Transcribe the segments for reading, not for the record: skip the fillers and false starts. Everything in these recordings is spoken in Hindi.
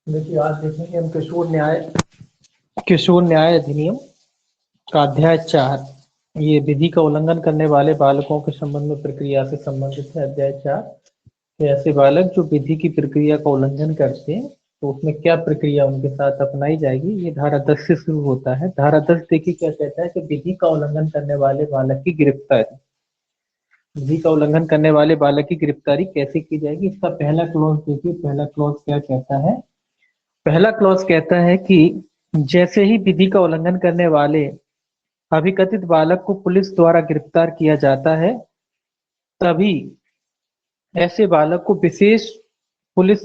देखिए आज देखेंगे हम किशोर न्याय अधिनियम का अध्याय 4। ये विधि का उल्लंघन करने वाले बालकों के संबंध में प्रक्रिया से संबंधित है। अध्याय 4 कि ऐसे बालक जो विधि की प्रक्रिया का उल्लंघन करते हैं तो उसमें क्या प्रक्रिया उनके साथ अपनाई जाएगी। ये धारा 10 से शुरू होता है। धारा 10 देखिए क्या कहता है कि विधि का उल्लंघन करने वाले बालक की गिरफ्तारी। विधि का उल्लंघन करने वाले बालक की गिरफ्तारी कैसे की जाएगी, इसका पहला क्लॉज देखिए। पहला क्लॉज क्या कहता है? पहला क्लॉज कहता है कि जैसे ही विधि का उल्लंघन करने वाले अभिकथित बालक को पुलिस द्वारा गिरफ्तार किया जाता है, तभी ऐसे बालक को विशेष पुलिस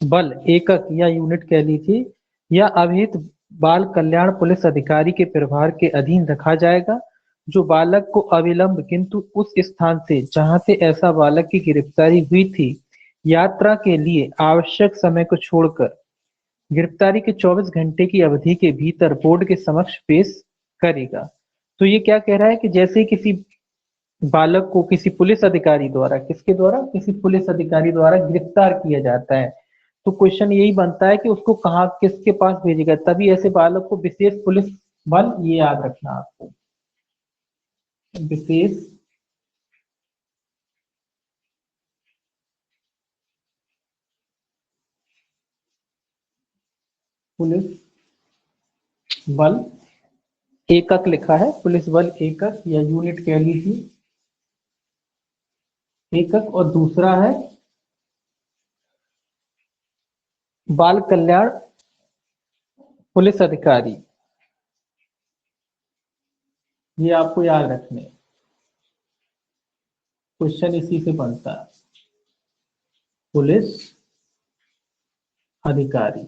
बल एकक या यूनिट कह लीजिए या अभिहित बाल कल्याण पुलिस अधिकारी के प्रभार के अधीन रखा जाएगा, जो बालक को अविलंब किंतु उस स्थान से जहां से ऐसा बालक की गिरफ्तारी हुई थी यात्रा के लिए आवश्यक समय को छोड़कर गिरफ्तारी के 24 घंटे की अवधि के भीतर बोर्ड के समक्ष पेश करेगा। तो ये क्या कह रहा है कि जैसे किसी बालक को किसी पुलिस अधिकारी द्वारा, किसके द्वारा, किसी पुलिस अधिकारी द्वारा गिरफ्तार किया जाता है, तो क्वेश्चन यही बनता है कि उसको कहाँ, किसके पास भेजेगा। तभी ऐसे बालक को विशेष पुलिस बल, ये याद रखना आपको, विशेष पुलिस बल एकक लिखा है, पुलिस बल एकक या यूनिट कह लीजिए एकक, और दूसरा है बाल कल्याण पुलिस अधिकारी। ये आपको याद रखने, क्वेश्चन इसी से बनता है। पुलिस अधिकारी,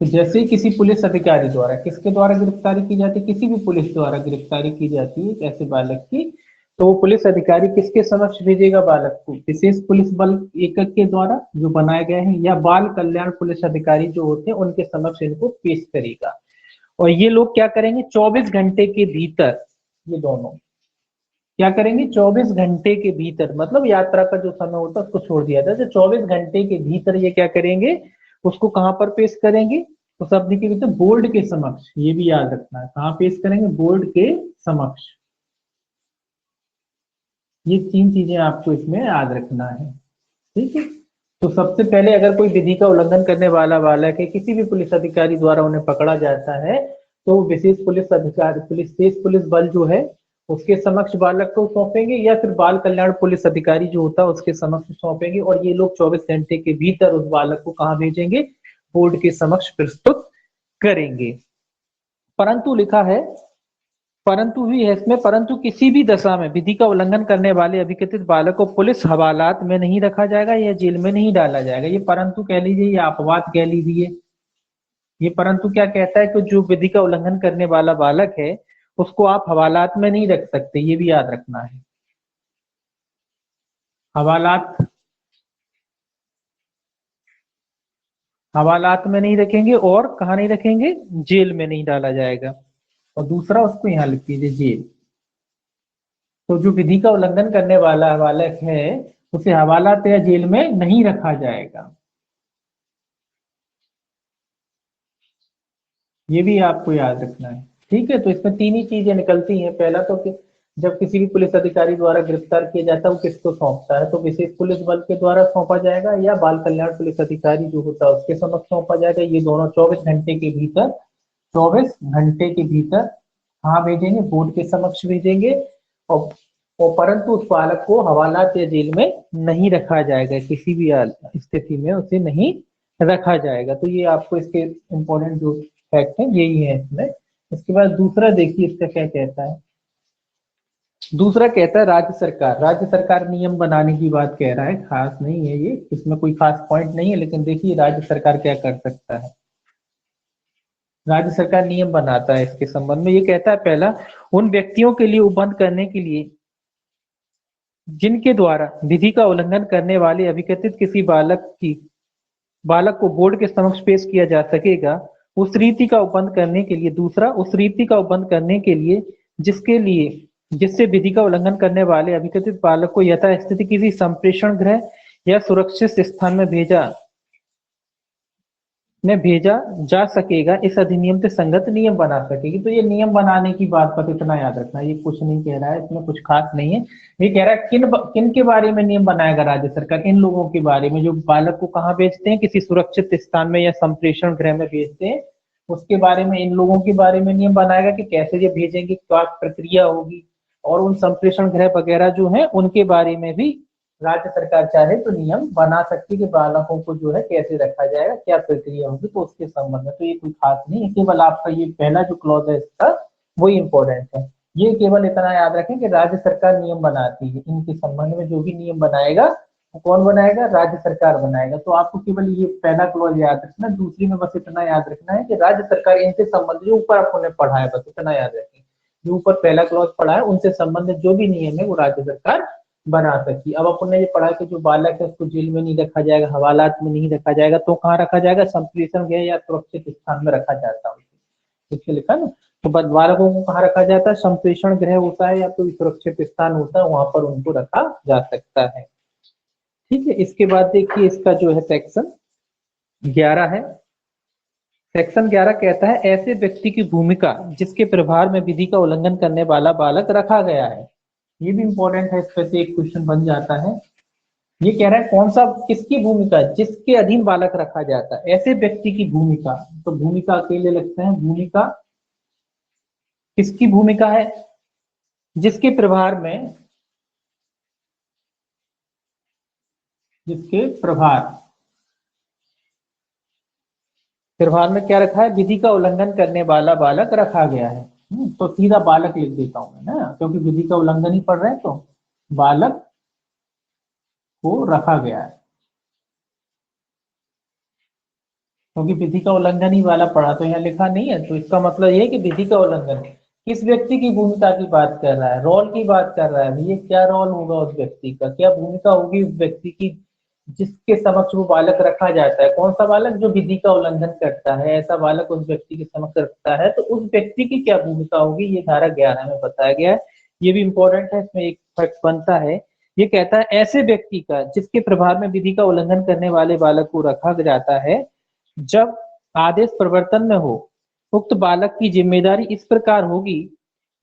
तो जैसे ही किसी पुलिस अधिकारी द्वारा, किसके द्वारा गिरफ्तारी की जाती है, किसी भी पुलिस द्वारा गिरफ्तारी की जाती है ऐसे बालक की, तो वो पुलिस अधिकारी किसके समक्ष भेजेगा बालक को? विशेष पुलिस बल एकक के द्वारा जो बनाए गए हैं, या बाल कल्याण पुलिस अधिकारी जो होते हैं उनके समक्ष इनको पेश करेगा। और ये लोग क्या करेंगे? 24 घंटे के भीतर, ये दोनों क्या करेंगे? 24 घंटे के भीतर, मतलब यात्रा का जो समय होता है उसको छोड़ दिया था, तो 24 घंटे के भीतर ये क्या करेंगे? उसको कहां पर पेश करेंगे? उस अवधि के भीतर बोर्ड के समक्ष। ये भी याद रखना है, कहां पेश करेंगे? बोर्ड के समक्ष। ये 3 चीजें आपको इसमें याद रखना है, ठीक है। तो सबसे पहले अगर कोई विधि का उल्लंघन करने वाला बालक है, किसी भी पुलिस अधिकारी द्वारा उन्हें पकड़ा जाता है, तो विशेष पुलिस अधिकारी, विशेष पुलिस बल जो है उसके समक्ष बालक को सौंपेंगे, या फिर बाल कल्याण पुलिस अधिकारी जो होता है उसके समक्ष सौंपेंगे, और ये लोग 24 घंटे के भीतर उस बालक को कहाँ भेजेंगे? बोर्ड के समक्ष प्रस्तुत करेंगे। परंतु लिखा है, परंतु भी है इसमें, परंतु किसी भी दशा में विधि का उल्लंघन करने वाले अभिकथित बालक को पुलिस हवालात में नहीं रखा जाएगा या जेल में नहीं डाला जाएगा। ये परंतु कह लीजिए या अपवाद कह लीजिए। ये परंतु क्या कहता है कि जो विधि का उल्लंघन करने वाला बालक है उसको आप हवालात में नहीं रख सकते, ये भी याद रखना है। हवालात, हवालात में नहीं रखेंगे, और कहाँ नहीं रखेंगे? जेल में नहीं डाला जाएगा। और दूसरा उसको यहाँ लिख दीजिए, जेल। तो जो विधि का उल्लंघन करने वाला बालक है उसे हवालात या जेल में नहीं रखा जाएगा। ये भी आपको याद रखना है, ठीक है। तो इसमें 3 ही चीजें निकलती हैं। पहला तो कि जब किसी भी पुलिस अधिकारी द्वारा गिरफ्तार किया जाता है वो किसको सौंपता है, तो विशेष पुलिस बल के द्वारा सौंपा जाएगा, या बाल कल्याण पुलिस अधिकारी जो होता है उसके समक्ष सौंपा जाएगा। ये दोनों 24 घंटे के भीतर, 24 घंटे के भीतर कहाँ भेजेंगे? बोर्ड के समक्ष भेजेंगे। और परंतु उस बालक को हवालात या जेल में नहीं रखा जाएगा, किसी भी स्थिति में उसे नहीं रखा जाएगा। तो ये आपको इसके इंपॉर्टेंट जो फैक्ट है यही है इसमें। इसके बाद दूसरा देखिए इसका क्या कहता है। दूसरा कहता है राज्य सरकार नियम बनाने की बात कह रहा है, खास नहीं है ये, इसमें कोई खास पॉइंट नहीं है, लेकिन देखिए राज्य सरकार क्या कर सकता है। राज्य सरकार नियम बनाता है इसके संबंध में। ये कहता है पहला, उन व्यक्तियों के लिए उपबंध करने के लिए जिनके द्वारा विधि का उल्लंघन करने वाले अभिकथित किसी बालक को बोर्ड के समक्ष पेश किया जा सकेगा, उस रीति का उपबंध करने के लिए। दूसरा, उस रीति का उपबंध करने के लिए जिससे विधि का उल्लंघन करने वाले अभिकथित बालक को यथास्थिति किसी संप्रेषण गृह या सुरक्षित स्थान में भेजा में भेजा जा सकेगा, इस अधिनियम से संगत नियम बना सकेगी। तो ये नियम बनाने की बात पर इतना याद रखना, ये कुछ नहीं कह रहा है, इसमें कुछ खास नहीं है। ये कह रहा है किन के बारे में नियम बनाएगा राज्य सरकार, इन लोगों के बारे में जो बालक को कहाँ भेजते हैं, किसी सुरक्षित स्थान में या संप्रेषण गृह में भेजते हैं, उसके बारे में, इन लोगों के बारे में नियम बनाएगा कि कैसे ये भेजेंगे, क्या प्रक्रिया होगी, और उन संप्रेषण गृह वगैरह जो है उनके बारे में भी राज्य सरकार चाहे तो नियम बना सकती है कि बालकों को जो है कैसे रखा जाएगा, क्या प्रक्रिया होगी। तो उसके संबंध में तो ये कोई खास नहीं है, केवल आपका ये पहला जो क्लॉज है इसका वही इंपॉर्टेंट है। ये केवल इतना याद रखें कि राज्य सरकार नियम बनाती है, इनके संबंध में जो भी नियम बनाएगा वो कौन बनाएगा, राज्य सरकार बनाएगा। तो आपको केवल ये पहला क्लॉज याद रखना, दूसरी में बस इतना याद रखना है कि राज्य सरकार इनसे संबंधित, जो ऊपर आपने पढ़ा है बस इतना याद रखें, जो ऊपर पहला क्लॉज पढ़ा है उनसे संबंधित जो भी नियम है वो राज्य सरकार बना सकती। अब अपन ने ये पढ़ा कि जो बालक है उसको जेल में नहीं रखा जाएगा, हवालात में नहीं रखा जाएगा, तो कहाँ रखा जाएगा, संप्रेषण गृह या सुरक्षित स्थान में रखा जाता है। ठीक है, लिखा ना। तो बालकों को कहाँ रखा जाता है, संप्रेषण गृह होता है या कोई सुरक्षित स्थान होता है, वहां पर उनको रखा जा सकता है। ठीक है, इसके बाद देखिए इसका जो है सेक्शन 11 है। सेक्शन 11 कहता है ऐसे व्यक्ति की भूमिका जिसके प्रभार में विधि का उल्लंघन करने वाला बालक रखा गया है। ये भी इंपॉर्टेंट है, इस पर से एक क्वेश्चन बन जाता है। ये कह रहा है कौन सा, किसकी भूमिका, जिसके अधीन बालक रखा जाता है, ऐसे व्यक्ति की भूमिका। तो भूमिका अकेले लगते हैं, भूमिका किसकी भूमिका है, जिसके प्रभार में, जिसके प्रभार में क्या रखा है, विधि का उल्लंघन करने वाला बालक रखा गया है। तो सीधा बालक लिख देता हूं मैं ना, क्योंकि विधि का उल्लंघन ही पढ़ रहे हैं, तो बालक को रखा गया है, क्योंकि विधि का उल्लंघन ही वाला पढ़ा, तो यहाँ लिखा नहीं है। तो इसका मतलब ये है कि विधि का उल्लंघन किस व्यक्ति की भूमिका की बात कर रहा है, रोल की बात कर रहा है। भैया क्या रोल होगा उस व्यक्ति का, क्या भूमिका होगी उस व्यक्ति की जिसके समक्ष वो बालक रखा जाता है। कौन सा बालक, जो विधि का उल्लंघन करता है, ऐसा बालक उस व्यक्ति के समक्ष रखता है, तो उस व्यक्ति की क्या भूमिका होगी, ये धारा 11 में बताया गया है। ये भी इंपॉर्टेंट है, इसमें एक फैक्ट बनता है। ये कहता है ऐसे व्यक्ति का जिसके प्रभाव में विधि का उल्लंघन करने वाले बालक को रखा जाता है, जब आदेश प्रवर्तन में हो, उक्त बालक की जिम्मेदारी इस प्रकार होगी,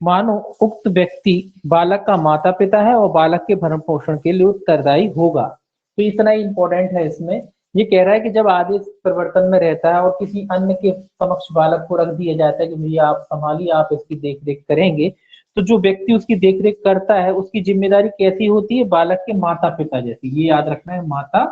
मानो उक्त व्यक्ति बालक का माता पिता है और बालक के भरण पोषण के लिए उत्तरदायी होगा। तो इतना ही इंपॉर्टेंट है इसमें। ये कह रहा है कि जब आदेश प्रवर्तन में रहता है और किसी अन्य के समक्ष बालक को रख दिया जाता है कि भैया आप संभालिए, आप इसकी देख रेख करेंगे, तो जो व्यक्ति उसकी देख रेख करता है उसकी जिम्मेदारी कैसी होती है, बालक के माता पिता जैसी। ये याद रखना है, माता,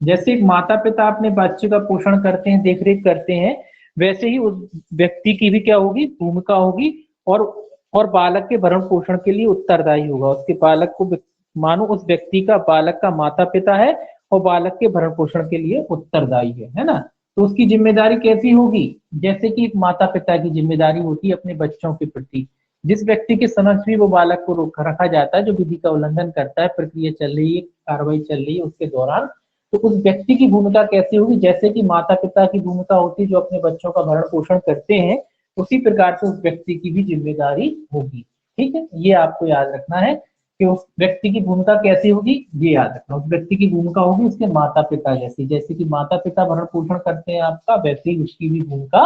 जैसे एक माता पिता अपने बच्चे का पोषण करते हैं, देखरेख करते हैं, वैसे ही उस व्यक्ति की भी क्या होगी, भूमिका होगी, और बालक के भरण पोषण के लिए उत्तरदायी होगा। उसके बालक को, मानो उस व्यक्ति का बालक का माता पिता है और बालक के भरण पोषण के लिए उत्तरदायी है ना। तो उसकी जिम्मेदारी कैसी होगी, जैसे कि माता पिता की जिम्मेदारी होती है अपने बच्चों के प्रति। जिस व्यक्ति के समक्ष भी वो बालक को रखा जाता है जो विधि का उल्लंघन करता है, प्रक्रिया चल रही है, कार्रवाई चल रही है उसके दौरान, तो उस व्यक्ति की भूमिका कैसी होगी, जैसे कि माता पिता की भूमिका होती है जो अपने बच्चों का भरण पोषण करते हैं, उसी प्रकार से उस व्यक्ति की भी जिम्मेदारी होगी। ठीक है, ये आपको याद रखना है कि उस व्यक्ति की भूमिका कैसी होगी, ये याद रखना। उस व्यक्ति की भूमिका होगी उसके माता पिता जैसी, जैसे कि माता पिता भरण पोषण करते हैं आपका, वैसे ही उसकी भी भूमिका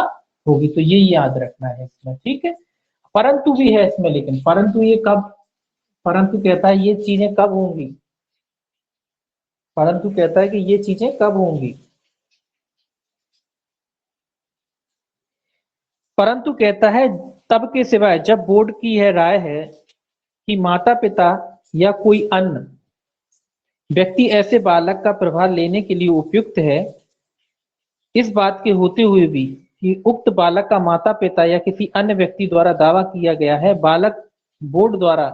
होगी। तो ये याद रखना है इसमें। ठीक है, परंतु भी है इसमें, लेकिन परंतु ये कब, परंतु कहता है ये चीजें कब होंगी, परंतु कहता है कि ये चीजें कब होंगी, परंतु कहता है तब के सिवाय जब बोर्ड की यह राय है कि माता पिता या कोई अन्य व्यक्ति ऐसे बालक का प्रभार लेने के लिए उपयुक्त है, इस बात के होते हुए भी कि उक्त बालक का माता पिता या किसी अन्य व्यक्ति द्वारा दावा किया गया है, बालक बोर्ड द्वारा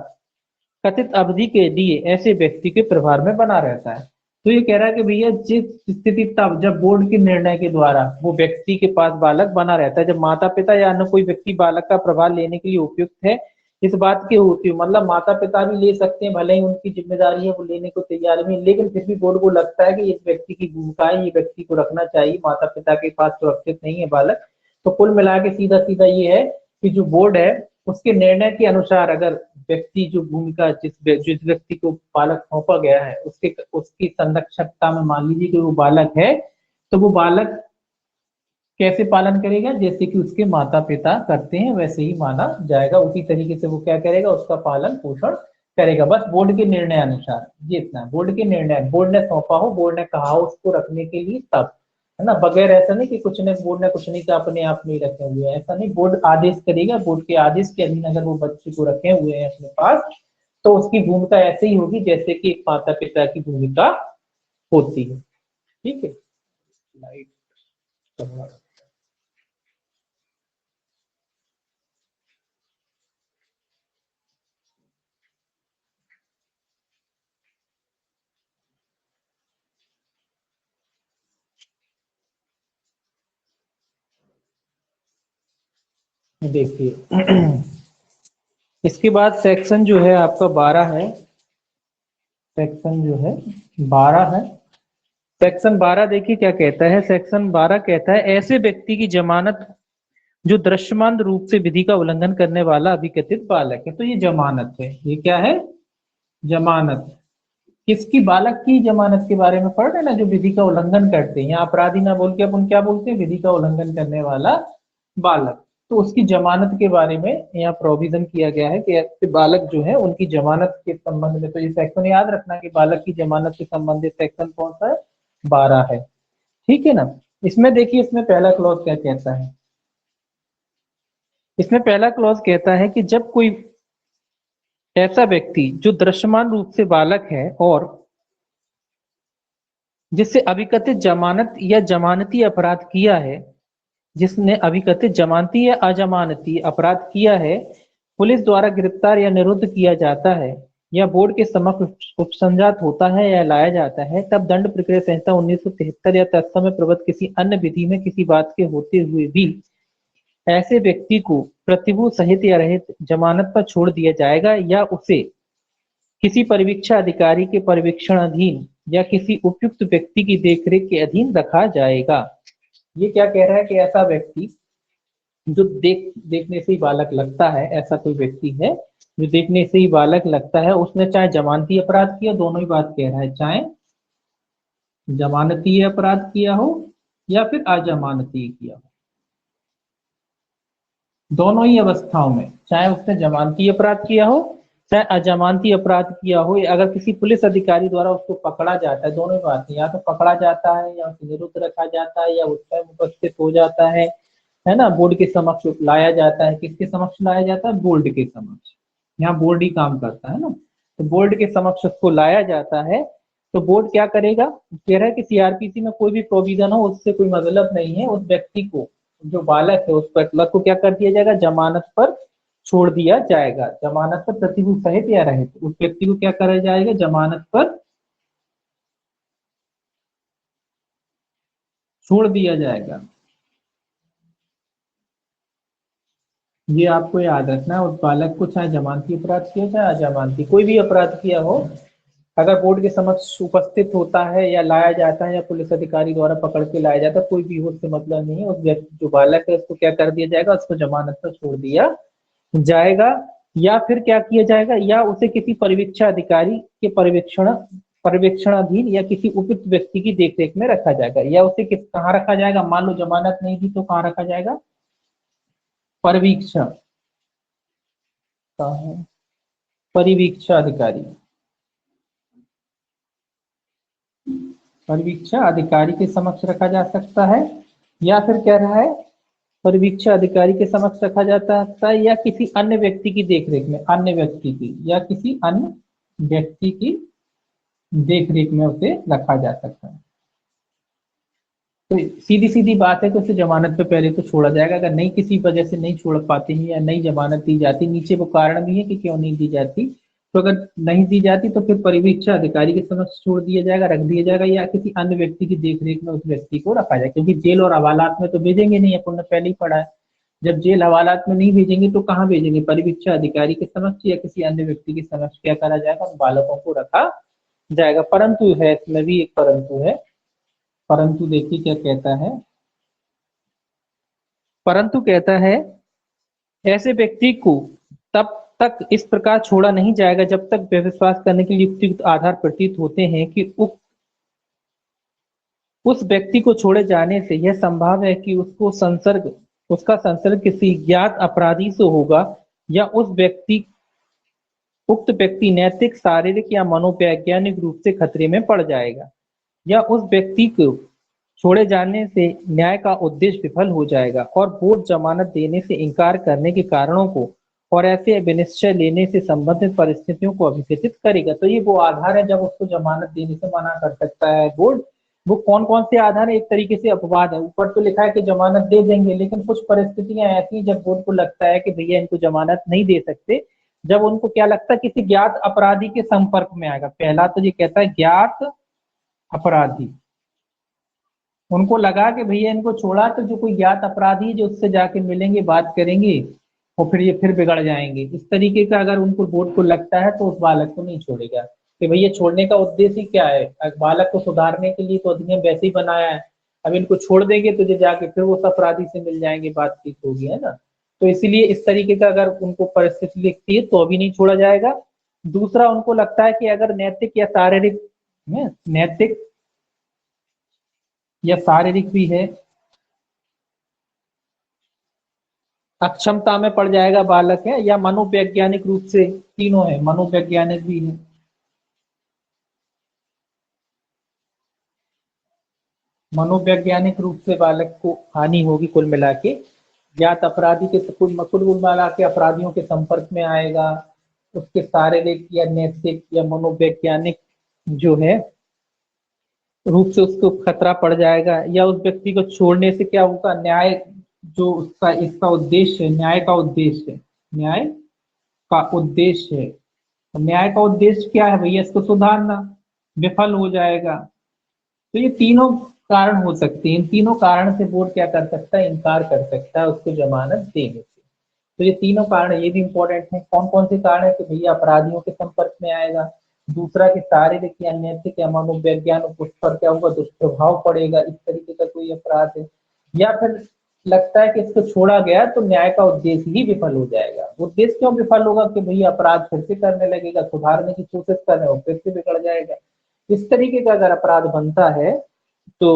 कथित अवधि के लिए ऐसे व्यक्ति के प्रभार में बना रहता है। तो ये कह रहा है कि भैया जिस स्थिति, तब जब बोर्ड के निर्णय के द्वारा वो व्यक्ति के पास बालक बना रहता है, जब माता पिता या अन्य कोई व्यक्ति बालक का प्रभार लेने के लिए उपयुक्त है, इस बात के होती है, मतलब माता पिता भी ले सकते हैं, भले ही उनकी जिम्मेदारी है वो लेने को तैयार भी, लेकिन फिर भी बोर्ड को लगता है कि इस व्यक्ति की भूमिका है, ये व्यक्ति को रखना चाहिए, माता पिता के पास सुरक्षित नहीं है बालक। तो कुल मिला के सीधा सीधा ये है कि जो बोर्ड है उसके निर्णय के अनुसार अगर व्यक्ति जो भूमिका, जिस व्यक्ति को बालक सौंपा गया है उसके उसकी संरक्षकता में मान लीजिए कि वो बालक है, तो वो बालक कैसे पालन करेगा? जैसे कि उसके माता पिता करते हैं वैसे ही माना जाएगा, उसी तरीके से वो क्या करेगा, उसका पालन पोषण करेगा। बस बोर्ड के निर्णय अनुसार, ये इतना है। बोर्ड के निर्णय, बोर्ड ने सौंपा हो, बोर्ड ने कहा हो उसको रखने के लिए, तब, है ना। बगैर ऐसा नहीं कि कुछ ने बोर्ड ने कुछ नहीं कहा, अपने आप नहीं रखे हुए हैं, ऐसा नहीं। बोर्ड आदेश करेगा, बोर्ड के आदेश के अधीन अगर वो बच्चे को रखे हुए हैं अपने पास, तो उसकी भूमिका ऐसे ही होगी जैसे कि एक माता पिता की भूमिका होती है। ठीक है। लाइट, देखिए इसके बाद सेक्शन जो है आपका 12 है। सेक्शन जो है 12 है। सेक्शन 12 देखिए क्या कहता है। सेक्शन 12 कहता है ऐसे व्यक्ति की जमानत जो दृश्यमान रूप से विधि का उल्लंघन करने वाला अभिकथित बालक है। तो ये जमानत है, ये क्या है? जमानत। किसकी? बालक की जमानत के बारे में पढ़ रहे हैं ना, जो विधि का उल्लंघन करते हैं। यहाँ अपराधी ना बोल के अपन क्या बोलते हैं? विधि का उल्लंघन करने वाला बालक। तो उसकी जमानत के बारे में यहाँ प्रोविजन किया गया है कि ऐसे बालक जो है उनकी जमानत के संबंध में, तो ये सेक्शन याद रखना कि बालक की जमानत से संबंधित सेक्शन कौन सा है? 12 है। ठीक है ना। इसमें देखिए, इसमें पहला क्लॉज क्या कहता है। इसमें पहला क्लॉज कहता है कि जब कोई ऐसा व्यक्ति जो दृश्यमान रूप से बालक है और जिससे अभिकथित जमानत या जमानती अपराध किया है, जिसने अभिकथित जमानती या अजमानती अपराध किया है, पुलिस द्वारा गिरफ्तार या निरुद्ध किया जाता है या बोर्ड के समक्ष उपसंजात होता है या लाया जाता है, तब दंड प्रक्रिया संहिता 1973 या तत्समय प्रबद्ध किसी अन्य विधि में किसी बात के होते हुए भी ऐसे व्यक्ति को प्रतिभूत सहित या रहित जमानत पर छोड़ दिया जाएगा या उसे किसी परिवीक्षा अधिकारी के परिवीक्षण अधीन या किसी उपयुक्त व्यक्ति की देखरेख के अधीन रखा जाएगा। ये क्या कह रहा है कि ऐसा व्यक्ति जो देखने से ही बालक लगता है, ऐसा कोई व्यक्ति है जो देखने से ही बालक लगता है, उसने चाहे जमानती अपराध किया, दोनों ही बात कह रहा है, चाहे जमानती अपराध किया हो या फिर अजमानती किया हो, दोनों ही अवस्थाओं में, चाहे उसने जमानती अपराध किया हो चाहे अजमानती अपराध किया हो, या अगर किसी पुलिस अधिकारी द्वारा उसको पकड़ा जाता है, दोनों ही बात है, या तो पकड़ा जाता है या उसे निरुद्ध रखा जाता है या उस टाइम उपस्थित हो जाता है ना, बोर्ड के समक्ष लाया जाता है। किसके समक्ष लाया जाता है? बोर्ड के समक्ष। यहाँ बोर्ड ही काम करता है ना, तो बोर्ड के समक्ष उसको लाया जाता है। तो बोर्ड क्या करेगा? कह रहा है कि सीआरपीसी में कोई भी प्रोविजन हो उससे कोई मतलब नहीं है, उस व्यक्ति को, जो बालक है, उस पर को क्या कर दिया जाएगा? जमानत पर छोड़ दिया जाएगा। जमानत पर प्रतिभूत सहित या रहित, उस व्यक्ति को क्या करा जाएगा? जमानत पर छोड़ दिया जाएगा। ये आपको याद रखना है। उस बालक को चाहे जमानती अपराध किया चाहे अजमानती, कोई भी अपराध किया हो, अगर बोर्ड के समक्ष उपस्थित होता है या लाया जाता है या पुलिस अधिकारी द्वारा पकड़ के लाया जाता है, कोई भी हो, उससे मतलब नहीं है। उस व्यक्ति जो बालक है उसको क्या कर दिया जाएगा? उसको जमानत पर छोड़ दिया जाएगा। या फिर क्या किया जाएगा? या उसे किसी परिवीक्षा अधिकारी के पर्यवेक्षणाधीन या किसी उपयुक्त व्यक्ति की देखरेख में रखा जाएगा। या उसे कहाँ रखा जाएगा? मान लो जमानत नहीं दी तो कहाँ रखा जाएगा? परिवीक्षा, परिवीक्षा अधिकारी, परिवीक्षा अधिकारी के समक्ष रखा जा सकता है। या फिर कह रहा है परिवीक्षा अधिकारी के समक्ष रखा जाता है या किसी अन्य व्यक्ति की देखरेख में, अन्य व्यक्ति की या किसी अन्य व्यक्ति की देखरेख में उसे रखा जा सकता है। तो सीधी सीधी बात है कि उसे जमानत पे पहले तो छोड़ा जाएगा। अगर नहीं, किसी वजह से नहीं छोड़ पाते हैं या नई जमानत दी जाती, नीचे वो कारण भी है कि क्यों नहीं दी जाती, तो अगर नहीं दी जाती तो फिर परिवीक्षा अधिकारी के समक्ष छोड़ दिया जाएगा, रख दिया जाएगा, या किसी अन्य व्यक्ति की देखरेख में उस व्यक्ति को रखा जाए। क्योंकि जेल और हवालात में तो भेजेंगे नहीं, अपन ने पहले ही पढ़ा है। जब जेल हवालात में नहीं भेजेंगे तो कहाँ भेजेंगे? परिवीक्षा अधिकारी के समक्ष या किसी अन्य व्यक्ति के समक्ष क्या करा जाएगा? उन बालकों को रखा जाएगा। परंतु है, इसमें भी एक परंतु है। परंतु देखिए क्या कहता है। परंतु कहता है ऐसे व्यक्ति को तब तक इस प्रकार छोड़ा नहीं जाएगा जब तक विश्वास करने के लिए युक्तियुक्त आधार प्रतीत होते हैं कि उक्त उस व्यक्ति को छोड़े जाने से यह संभव है कि उसका संसर्ग किसी ज्ञात अपराधी से होगा, या उक्त व्यक्ति नैतिक, शारीरिक या मनोवैज्ञानिक रूप से खतरे में पड़ जाएगा, या उस व्यक्ति को छोड़े जाने से न्याय का उद्देश्य विफल हो जाएगा और बोर्ड जमानत देने से इनकार करने के कारणों को और ऐसे विनिश्चय लेने से संबंधित परिस्थितियों को अभिसूचित करेगा। तो ये वो आधार है जब उसको जमानत देने से मना कर सकता है बोर्ड। वो कौन कौन से आधार है? एक तरीके से अपवाद है, ऊपर तो लिखा है कि जमानत दे देंगे, लेकिन कुछ परिस्थितियां ऐसी जब बोर्ड को लगता है कि भैया इनको जमानत नहीं दे सकते, जब उनको क्या लगता है किसी ज्ञात अपराधी के संपर्क में आएगा। पहला तो ये कहता है ज्ञात अपराधी, उनको लगा कि भैया इनको छोड़ा तो जो कोई ज्ञात अपराधी जो उससे जाके मिलेंगे, बात करेंगे और फिर ये फिर बिगड़ जाएंगे, इस तरीके का अगर उनको बोर्ड को लगता है तो उस बालक को नहीं छोड़ेगा। कि भैया छोड़ने का उद्देश्य ही क्या है? बालक को सुधारने के लिए तो अधिनियम वैसे ही बनाया है, अब इनको छोड़ देंगे तो ये जाके फिर उस अपराधी से मिल जाएंगे, बातचीत होगी, है ना। तो इसीलिए इस तरीके का अगर उनको परिस्थिति लिखती है तो अभी नहीं छोड़ा जाएगा। दूसरा, उनको लगता है कि अगर नैतिक या शारीरिक भी है, अक्षमता में पड़ जाएगा बालक है, या मनोवैज्ञानिक रूप से, तीनों है, मनोवैज्ञानिक भी है, मनोवैज्ञानिक रूप से बालक को हानि होगी कुल मिला के, ज्ञात अपराधी के कुल मिला के अपराधियों के संपर्क में आएगा, उसके शारीरिक या नैतिक या मनोवैज्ञानिक जो है रूप से उसको खतरा पड़ जाएगा, या उस व्यक्ति को छोड़ने से क्या होगा, न्याय जो उसका इसका उद्देश्य है, न्याय का उद्देश्य है, न्याय का उद्देश्य है, तो न्याय का उद्देश्य क्या है भैया? इसको सुधारना, विफल हो जाएगा। तो ये तीनों कारण हो सकते हैं, इन तीनों कारण से बोर्ड क्या कर सकता है? इनकार कर सकता है उसको जमानत देने से। तो ये तीनों कारण ये भी इंपॉर्टेंट है। कौन कौन से कारण है? कि भैया अपराधियों के संपर्क में आएगा, दूसरा कि शारीरिक या नैतिक या मनोवैज्ञानिक उस पर क्या होगा, दुष्प्रभाव पड़ेगा, इस तरीके का कोई अपराध है, या फिर लगता है कि इसको छोड़ा गया तो न्याय का उद्देश्य ही विफल हो जाएगा। उद्देश्य क्यों विफल होगा? कि भैया अपराध फिर से करने लगेगा, सुधारने की कोशिश कर रहे हो, फिर से बिगड़ जाएगा। इस तरीके का अगर अपराध बनता है तो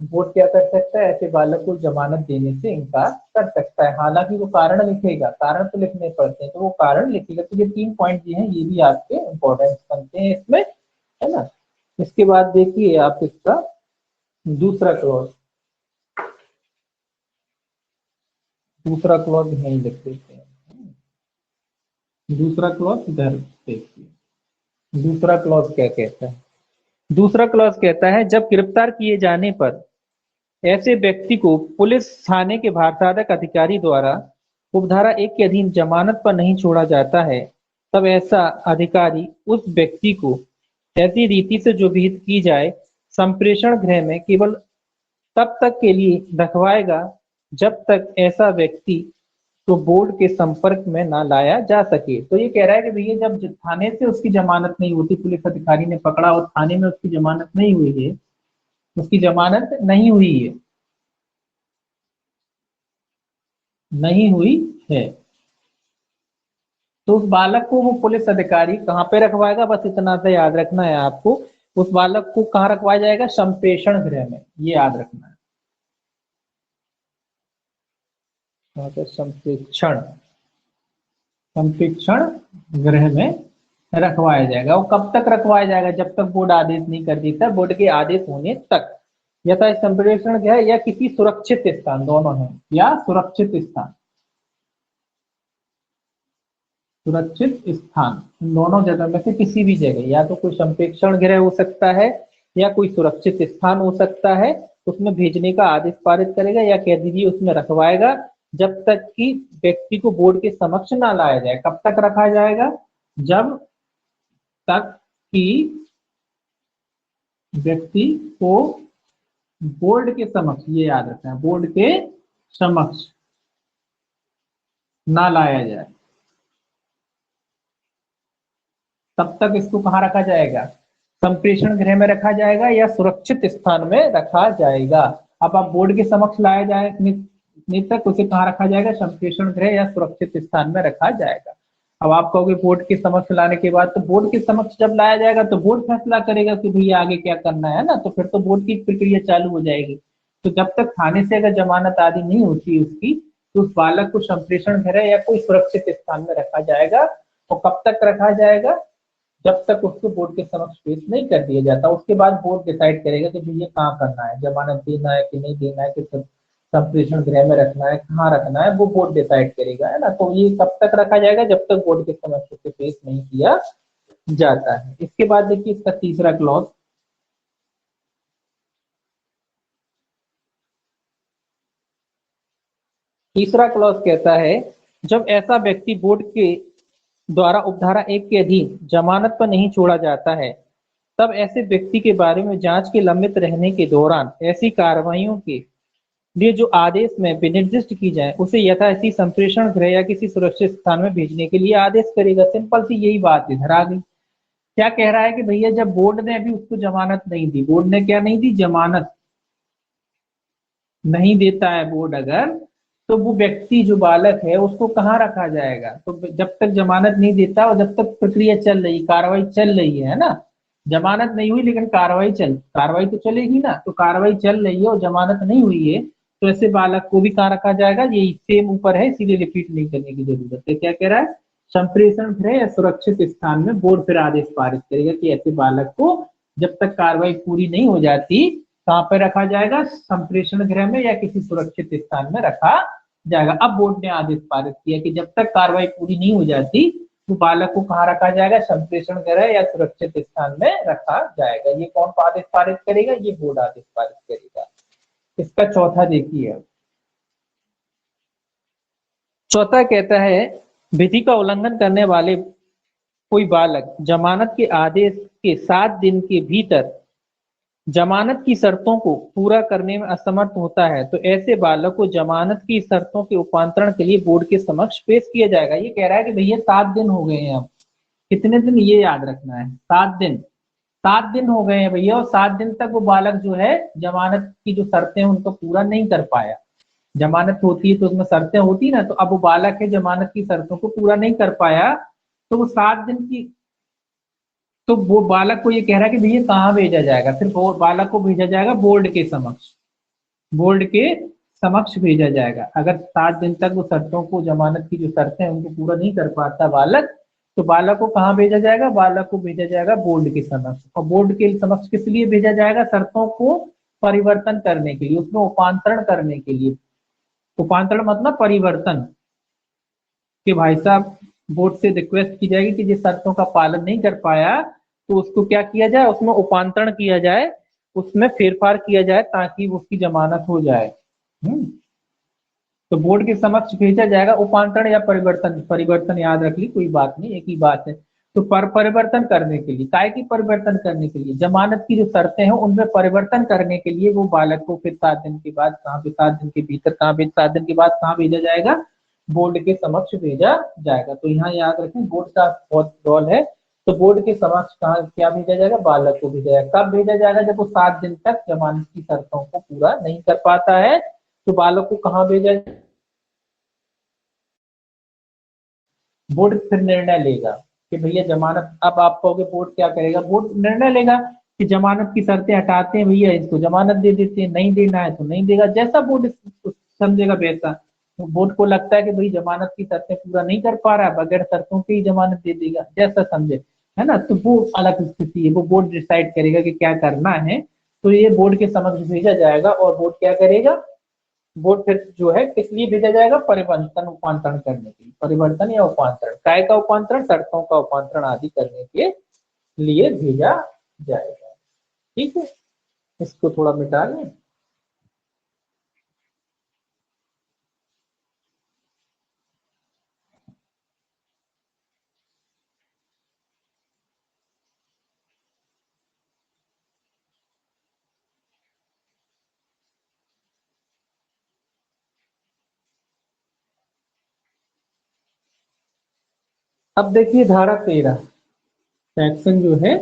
बोर्ड क्या कर सकता है? ऐसे बालक को जमानत देने से इनकार कर सकता है। हालांकि वो कारण लिखेगा, कारण तो लिखने पड़ते हैं, तो वो कारण लिखेगा। तो ये 3 पॉइंट ये हैं, ये भी आपके इंपॉर्टेंस बनते हैं इसमें, है ना। इसके बाद देखिए आप इसका दूसरा क्लॉज यही लिख देते हैं। दूसरा क्लॉज इधर देखिए, दूसरा क्लॉज क्या कहता है? दूसरा क्लॉज कहता है जब गिरफ्तार किए जाने पर ऐसे व्यक्ति को पुलिस थाने के भारसाधक अधिकारी द्वारा उपधारा 1 के अधीन जमानत पर नहीं छोड़ा जाता है, तब ऐसा अधिकारी उस व्यक्ति को ऐसी रीति से जो विहित की जाए संप्रेषण गृह में केवल तब तक के लिए रखवाएगा जब तक ऐसा व्यक्ति तो बोर्ड के संपर्क में ना लाया जा सके। तो ये कह रहा है कि भैया जब थाने से उसकी जमानत नहीं होती, पुलिस अधिकारी ने पकड़ा और थाने में उसकी जमानत नहीं हुई है, नहीं हुई है, तो उस बालक को वो पुलिस अधिकारी कहाँ पे रखवाएगा? बस इतना सा याद रखना है आपको, उस बालक को कहाँ रखवाया जाएगा? संप्रेषण गृह में, ये याद रखना है। संप्रेक्षण गृह में रखवाया जाएगा। वो कब तक रखवाया जाएगा? जब तक बोर्ड आदेश नहीं कर देता, बोर्ड के आदेश होने तक। यथा संप्रेषण गृह या किसी सुरक्षित स्थान, दोनों है, या सुरक्षित स्थान, दोनों जगह में से किसी भी जगह, या तो कोई संप्रेक्षण गृह हो सकता है या कोई सुरक्षित स्थान हो सकता है, उसमें भेजने का आदेश पारित करेगा या कह दीजिए उसमें रखवाएगा जब तक कि व्यक्ति को बोर्ड के समक्ष ना लाया जाए। कब तक रखा जाएगा? जब तक कि व्यक्ति को बोर्ड के समक्ष, ये याद रखना है, बोर्ड के समक्ष ना लाया जाए, तब तक इसको कहाँ रखा जाएगा? संप्रेषण गृह में रखा जाएगा या सुरक्षित स्थान में रखा जाएगा। अब आप बोर्ड के समक्ष लाया जाए तक उसे कहाँ रखा जाएगा? संप्रेषण गृह या सुरक्षित स्थान में रखा जाएगा। अब आप कहोगे बोर्ड के समक्ष लाने के बाद, तो बोर्ड के समक्ष जब लाया जाएगा तो बोर्ड फैसला करेगा कि भैया आगे क्या करना है ना, तो फिर तो बोर्ड की प्रक्रिया चालू हो जाएगी। तो जब तक थाने से अगर जमानत आदि नहीं होती उसकी, तो उस बालक को संप्रेषण गृह या कोई सुरक्षित स्थान में रखा जाएगा। और कब तक रखा जाएगा? जब तक उसको बोर्ड के समक्ष पेश नहीं कर दिया जाता। उसके बाद बोर्ड डिसाइड करेगा कि भैया कहाँ करना है, जमानत देना है कि नहीं देना है, कि संप्रेषण गृह में रखना है, कहाँ रखना है, वो बोर्ड डिसाइड करेगा, है ना। तो ये कब तक रखा जाएगा? जब तक बोर्ड के समक्ष उसे पेश नहीं किया जाता है। इसके बाद देखिए इसका तीसरा क्लॉज, तीसरा क्लॉज कहता है जब ऐसा व्यक्ति बोर्ड के द्वारा उपधारा 1 के अधीन जमानत पर नहीं छोड़ा जाता है, तब ऐसे व्यक्ति के बारे में जांच के लंबित रहने के दौरान ऐसी कार्रवाइयों के लिए जो आदेश में विनिर्दिष्ट की जाए उसे यथास्थी संप्रेषण गृह या किसी सुरक्षित स्थान में भेजने के लिए आदेश करेगा। सिंपल सी यही बात इधर आ गई। क्या कह रहा है कि भैया जब बोर्ड ने अभी उसको जमानत नहीं दी, बोर्ड ने क्या नहीं दी? जमानत नहीं देता है बोर्ड अगर, तो वो व्यक्ति जो बालक है उसको कहाँ रखा जाएगा? तो जब तक जमानत नहीं देता और जब तक प्रक्रिया चल रही, कार्रवाई चल रही है ना, जमानत नहीं हुई लेकिन कार्रवाई तो चलेगी ना, तो कार्रवाई चल रही है और जमानत नहीं हुई है, तो ऐसे बालक को भी कहाँ रखा जाएगा? यही सेम ऊपर है, इसीलिए रिपीट नहीं करने की जरूरत है। क्या कह रहा है? संप्रेषण गृह या सुरक्षित स्थान में बोर्ड फिर आदेश पारित करेगा कि ऐसे बालक को जब तक कार्रवाई पूरी नहीं हो जाती, कहाँ पे रखा जाएगा? संप्रेषण गृह में या किसी सुरक्षित स्थान में रखा जाएगा। अब बोर्ड ने आदेश पारित किया कि जब तक कार्रवाई पूरी नहीं हो जाती, तो बालक को कहाँ रखा जाएगा? संप्रेषण गृह या सुरक्षित स्थान में रखा जाएगा। ये कौन आदेश पारित करेगा? ये बोर्ड आदेश पारित करेगा। इसका चौथा देखिए, चौथा कहता है विधि का उल्लंघन करने वाले कोई बालक जमानत के आदेश के 7 दिन के भीतर जमानत की शर्तों को पूरा करने में असमर्थ होता है, तो ऐसे बालक को जमानत की शर्तों के उपांतरण के लिए बोर्ड के समक्ष पेश किया जाएगा। ये कह रहा है कि भैया 7 दिन हो गए हैं, अब कितने दिन ये याद रखना है? 7 दिन। 7 दिन हो गए हैं भैया, और 7 दिन तक वो बालक जो है जमानत की जो शर्तें हैं उनको पूरा नहीं कर पाया। जमानत होती है तो उसमें शर्तें होती ना, तो अब वो बालक है जमानत की शर्तों को पूरा नहीं कर पाया, तो वो 7 दिन की, तो वो बालक को ये कह रहा है कि भैया कहाँ भेजा जाएगा? फिर बालक को भेजा जाएगा बोर्ड के समक्ष, बोर्ड के समक्ष भेजा जाएगा। अगर 7 दिन तक वो शर्तों को, जमानत की जो शर्तें हैं उनको पूरा नहीं कर पाता बालक, तो बालक को कहाँ भेजा जाएगा? बालक को भेजा जाएगा बोर्ड के समक्ष। और बोर्ड के समक्ष किस लिए भेजा जाएगा? शर्तों को परिवर्तन करने के लिए, उसमें उपांतरण करने के लिए। उपांतरण मतलब परिवर्तन, कि भाई साहब बोर्ड से रिक्वेस्ट की जाएगी कि जिस शर्तों का पालन नहीं कर पाया, तो उसको क्या किया जाए? उसमें उपांतरण किया जाए, उसमें फेरफार किया जाए ताकि उसकी जमानत हो जाए। तो बोर्ड के समक्ष भेजा जाएगा। उपांतरण या परिवर्तन, परिवर्तन याद रख ली, कोई बात नहीं, एक ही बात है। तो परिवर्तन करने के लिए, काय की परिवर्तन करने के लिए? जमानत की जो शर्तें हैं उनमें परिवर्तन करने के लिए वो बालक को फिर 7 दिन के बाद कहाँ पे, 7 दिन के भीतर कहाँ पे, 7 दिन के बाद कहाँ भेजा जाएगा? बोर्ड के समक्ष भेजा जाएगा। तो यहाँ याद रखें बोर्ड का बहुत रोल है। तो बोर्ड के समक्ष कहाँ क्या भेजा जाएगा? बालक को भेजा जाएगा। कब भेजा जाएगा? जब वो 7 दिन तक जमानत की शर्तों को पूरा नहीं कर पाता है, तो बालक को कहाँ भेजा? बोर्ड फिर निर्णय लेगा कि भैया जमानत, अब आप कहोगे बोर्ड क्या करेगा? बोर्ड निर्णय लेगा कि जमानत की शर्तें हटाते हैं भैया, इसको जमानत दे देते हैं, नहीं देना है तो नहीं देगा, जैसा बोर्ड समझेगा वैसा। तो बोर्ड को लगता है कि भाई जमानत की शर्तें पूरा नहीं कर पा रहा है, बगैर शर्तों के ही जमानत दे देगा, जैसा समझे, है ना। तो वो अलग स्थिति है, वो बोर्ड डिसाइड करेगा कि क्या करना है। तो ये बोर्ड के समक्ष भेजा जाएगा और बोर्ड क्या करेगा? बोर्ड फिर जो है किस लिए भेजा जाएगा? परिवर्तन, उपांतरण करने के लिए। परिवर्तन या उपांतरण, काय का उपांतरण? शर्तों का उपांतरण आदि करने के लिए भेजा जाएगा। ठीक है, इसको थोड़ा मिटा लें। अब देखिए धारा 13, सेक्शन जो है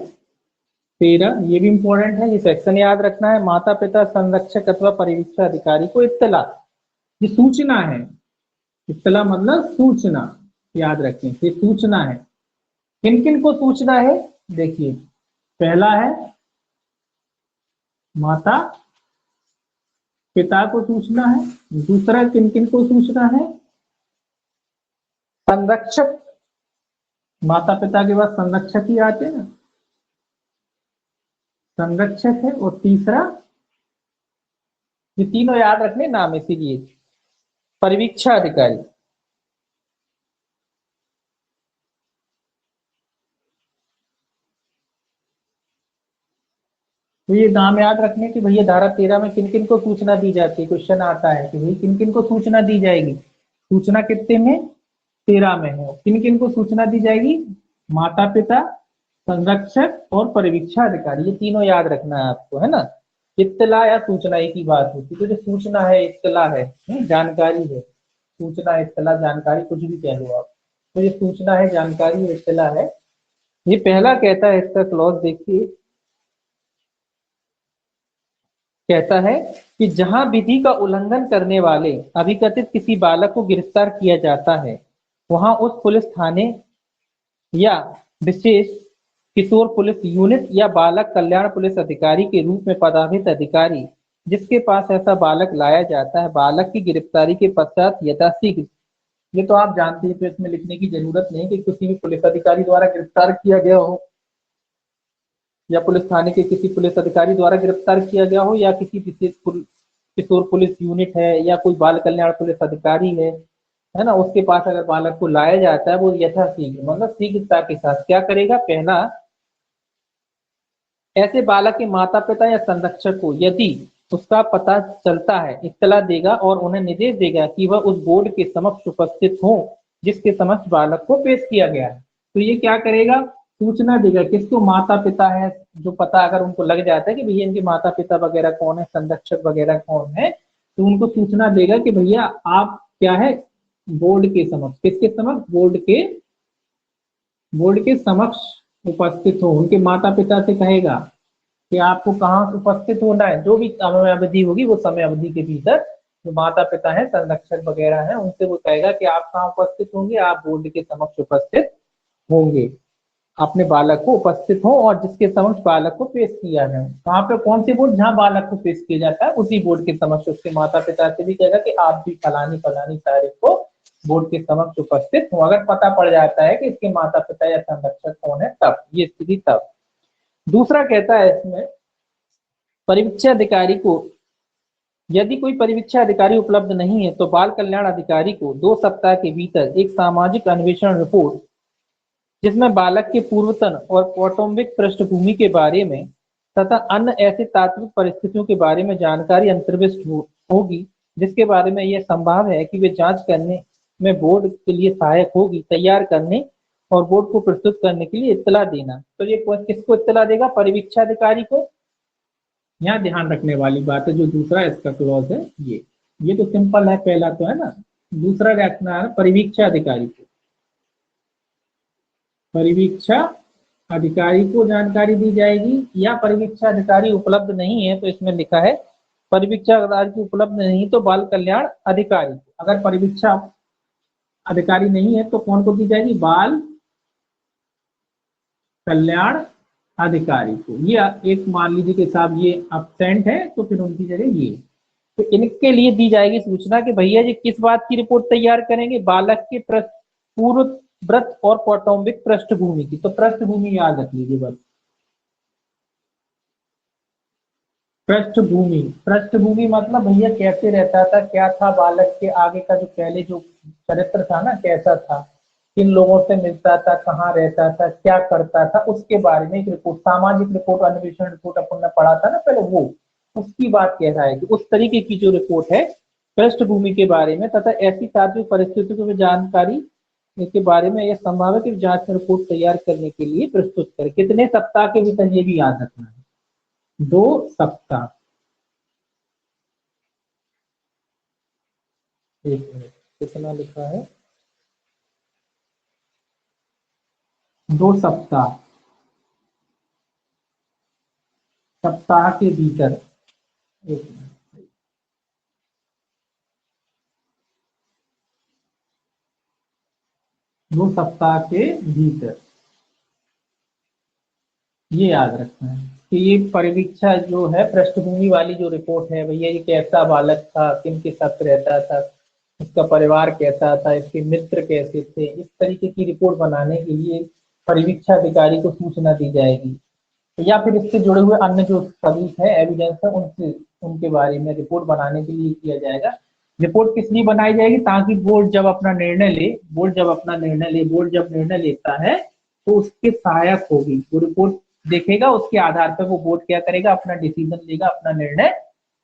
13, ये भी इंपॉर्टेंट है, ये सेक्शन याद रखना है। माता पिता, संरक्षक अथवा परिवीक्षा अधिकारी को इत्तला, ये सूचना है। इत्तला मतलब सूचना, याद रखें। फिर सूचना है, किन किन को सूचना है? देखिए, पहला है माता पिता को सूचना है। दूसरा किन किन को सूचना है? संरक्षक, माता पिता के बाद संरक्षक ही आते हैं ना, संरक्षक है। और तीसरा, ये तीनों याद रखने नाम इसीलिए, परिवीक्षा अधिकारी। तो ये नाम याद रखने कि भैया धारा 13 में किन किन को सूचना दी जाती है। क्वेश्चन आता है कि भाई किन किन को सूचना दी जाएगी। सूचना कितने में? 13 में है। किन किन को सूचना दी जाएगी? माता पिता, संरक्षक और परिवीक्षा अधिकारी। ये तीनों याद रखना है आपको, है ना। इत्तला या सूचना एक ही बात होती है। तो जो सूचना है, इत्तला है, जानकारी है। सूचना, इत्तला, जानकारी, कुछ भी कह लो आप। तो ये सूचना है, जानकारी है, इत्तला है। ये पहला कहता है, इसका क्लॉज देखिए, कहता है कि जहां विधि का उल्लंघन करने वाले अभिकथित किसी बालक को गिरफ्तार किया जाता है, वहां उस पुलिस थाने या विशेष किशोर पुलिस यूनिट या बालक कल्याण पुलिस अधिकारी के रूप में पदोन्नत अधिकारी जिसके पास ऐसा बालक लाया जाता है, बालक की गिरफ्तारी के पश्चात यथाशीघ्र, ये तो आप जानते हैं, तो इसमें लिखने की जरूरत नहीं कि किसी भी पुलिस अधिकारी द्वारा गिरफ्तार किया गया हो, या पुलिस थाने के किसी पुलिस अधिकारी द्वारा गिरफ्तार किया गया हो, या किसी विशेष किशोर पुलिस यूनिट है, या कोई बाल कल्याण पुलिस अधिकारी है ना, उसके पास अगर बालक को लाया जाता है, वो यथाशीघ्र मतलब शीघ्रता के साथ क्या करेगा? पहला, ऐसे बालक के माता पिता या संरक्षक को यदि उसका पता चलता है, इत्तला देगा और उन्हें निर्देश देगा कि वह उस बोर्ड के समक्ष उपस्थित हो जिसके समक्ष बालक को पेश किया गया है। तो ये क्या करेगा? सूचना देगा। किसको? माता पिता है, जो पता अगर उनको लग जाता है कि भैया इनके माता पिता वगैरह कौन है, संरक्षक वगैरह कौन है, तो उनको सूचना देगा कि भैया आप क्या है, बोर्ड के समक्ष, किसके समक्ष? बोर्ड के समक्ष उपस्थित हो। उनके माता पिता से कहेगा कि आपको कहाँ उपस्थित होना है, जो भी समय अवधि होगी वो समय अवधि के भीतर जो माता पिता है, संरक्षक वगैरह है, उनसे वो कहेगा कि आप कहाँ उपस्थित होंगे? आप बोर्ड के समक्ष उपस्थित होंगे, अपने बालक को उपस्थित हो और जिसके समक्ष बालक को पेश किया जाए। कहाँ पे? कौन सी बोर्ड? जहाँ बालक को पेश किया जाता है उसी बोर्ड के समक्ष। उसके माता पिता से भी कहेगा कि आप भी फलानी फलानी तारीख को बोर्ड के समक्ष उपस्थित हो। अगर पता पड़ जाता है कि इसके माता पिता या संरक्षक कौन है, तब ये स्थिति तब। दूसरा कहता है इसमें, परिवीक्षा अधिकारी को यदि कोई परिवीक्षा अधिकारी उपलब्ध नहीं है तो बाल कल्याण अधिकारी को 2 सप्ताह के भीतर एक सामाजिक अन्वेषण रिपोर्ट जिसमें बालक के पूर्वतन और कौटुंबिक पृष्ठभूमि के बारे में तथा अन्य ऐसे तात्विक परिस्थितियों के बारे में जानकारी अंतर्विष्ट होगी जिसके बारे में यह संभव है कि वे जांच करने में बोर्ड के लिए सहायक होगी, तैयार करने और बोर्ड को प्रस्तुत करने के लिए इत्तला देना। तो ये किसको इत्तला देगा? परिवीक्षा अधिकारी को। यहाँ ध्यान रखने वाली बात है, जो दूसरा इसका क्लॉज है, ये तो सिंपल है, पहला तो है ना। दूसरा रखना है परिवीक्षा अधिकारी को। परिवीक्षा अधिकारी को जानकारी दी जाएगी, या परिवीक्षा अधिकारी उपलब्ध नहीं है तो इसमें लिखा है परिवीक्षा अधिकारी उपलब्ध नहीं तो बाल कल्याण अधिकारी। अगर परिवीक्षा अधिकारी नहीं है तो कौन को दी जाएगी? बाल कल्याण अधिकारी को। ये एक मान लीजिए कि साहब ये अब्सेंट है तो फिर उनकी जगह ये, तो इनके लिए दी जाएगी सूचना कि भैया जी किस बात की रिपोर्ट तैयार करेंगे? बालक के पूर्व व्रत और कौटुंबिक पृष्ठभूमि की। तो पृष्ठभूमि याद रख लीजिए बस, पृष्ठभूमि। पृष्ठभूमि मतलब भैया कैसे रहता था, क्या था बालक के आगे का जो पहले जो चरित्र था ना, कैसा था, किन लोगों से मिलता था, कहाँ रहता था, क्या करता था, उसके बारे में एक रिपोर्ट, सामाजिक रिपोर्ट, अन्वेषण रिपोर्ट अपन ने पढ़ा था ना पहले, वो उसकी बात कह रहा है कि उस तरीके की जो रिपोर्ट है पृष्ठभूमि के बारे में तथा ऐसी तात्विक परिस्थितियों की जानकारी के बारे में यह संभव है कि जांच में रिपोर्ट तैयार करने के लिए प्रस्तुत करें। कितने सप्ताह के भीतर, ये भी याद रखना है, 2 सप्ताह। एक मिनट, कितना लिखा है? 2 सप्ताह, सप्ताह के भीतर। एक मिनट, 2 सप्ताह के भीतर, ये याद रखना है कि ये परिवीक्षा जो है पृष्ठभूमि वाली जो रिपोर्ट है, भैया ये कैसा बालक था, किन के साथ रहता था, इसका परिवार कैसा था, इसके मित्र कैसे थे, इस तरीके की रिपोर्ट बनाने के लिए परिवीक्षा अधिकारी को सूचना दी जाएगी, या फिर इससे जुड़े हुए अन्य जो सबूत है, एविडेंस है, उनसे उनके बारे में रिपोर्ट बनाने के लिए किया जाएगा। रिपोर्ट किस लिए बनाई जाएगी? ताकि बोर्ड जब अपना निर्णय ले, बोर्ड जब निर्णय लेता है तो उसके सहायक होगी। वो रिपोर्ट देखेगा, उसके आधार पर वो बोर्ड क्या करेगा, अपना डिसीजन लेगा, अपना निर्णय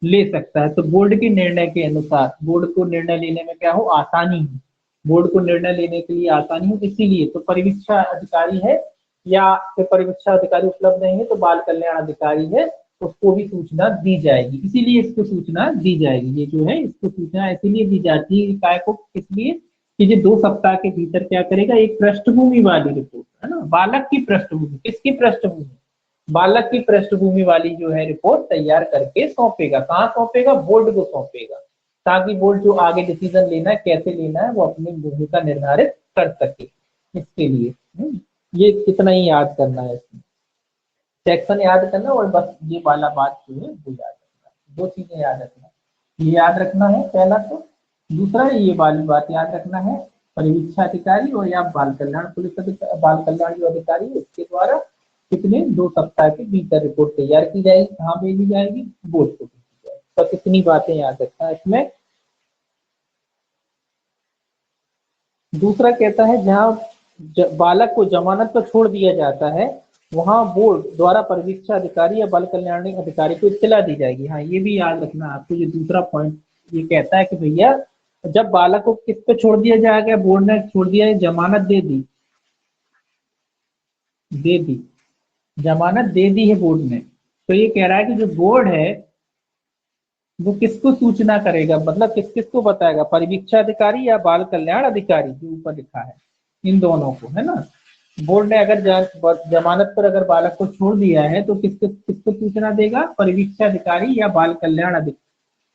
ले सकता है। तो बोर्ड के निर्णय के अनुसार बोर्ड को निर्णय लेने में क्या हो, आसानी हो, बोर्ड को निर्णय लेने के लिए आसानी हो, इसीलिए तो परिवीक्षा अधिकारी है या फिर परिवीक्षा अधिकारी उपलब्ध नहीं है तो बाल कल्याण अधिकारी है, उसको भी सूचना दी जाएगी। इसीलिए इसको सूचना दी जाएगी, ये जो है इसको सूचना इसीलिए दी जाती है काय को, इसलिए कि ये 2 सप्ताह के भीतर क्या करेगा, एक पृष्ठभूमि वाली रिपोर्ट है ना, बालक की पृष्ठभूमि, किसकी पृष्ठभूमि, बालक की पृष्ठभूमि वाली जो है रिपोर्ट तैयार करके सौंपेगा। कहाँ सौंपेगा? बोर्ड को सौंपेगा, ताकि बोर्ड जो आगे डिसीजन लेना है, कैसे लेना है, वो अपनी भूमिका निर्धारित कर सके। इसके लिए ये इतना ही याद करना है, इसमें सेक्शन याद करना और बस ये वाला बात जो है वो याद रखना, 2 चीजें याद रखना, ये याद रखना है पहला। तो दूसरा ये वाली बात याद रखना है, परिवीक्षा अधिकारी और या बाल कल्याण पुलिस अधिकारी, बाल कल्याण जो अधिकारी है उसके द्वारा कितने 2 सप्ताह के भीतर रिपोर्ट तैयार की जाएगी, कहाँ भेजी जाएगी, बोर्ड को भेजी जाएगी। बस इतनी बातें याद रखना है इसमें। दूसरा कहता है जहाँ बालक को जमानत पर छोड़ दिया जाता है, वहां बोर्ड द्वारा परिवीक्षा अधिकारी या बाल कल्याण अधिकारी को इत्तला दी जाएगी। हाँ, ये भी याद रखना आपको, ये दूसरा पॉइंट ये कहता है कि भैया जब बालक को किस पे छोड़ दिया जाएगा, बोर्ड ने छोड़ दिया है, जमानत दे दी, जमानत दे दी है बोर्ड ने, तो ये कह रहा है कि जो बोर्ड है वो किसको सूचना करेगा, मतलब किस किस को बताएगा, परिवीक्षा अधिकारी या बाल कल्याण अधिकारी, जो ऊपर लिखा है इन दोनों को, है ना। बोर्ड ने अगर जमानत पर अगर बालक को छोड़ दिया है तो किसको सूचना देगा, परिवीक्षा अधिकारी या बाल कल्याण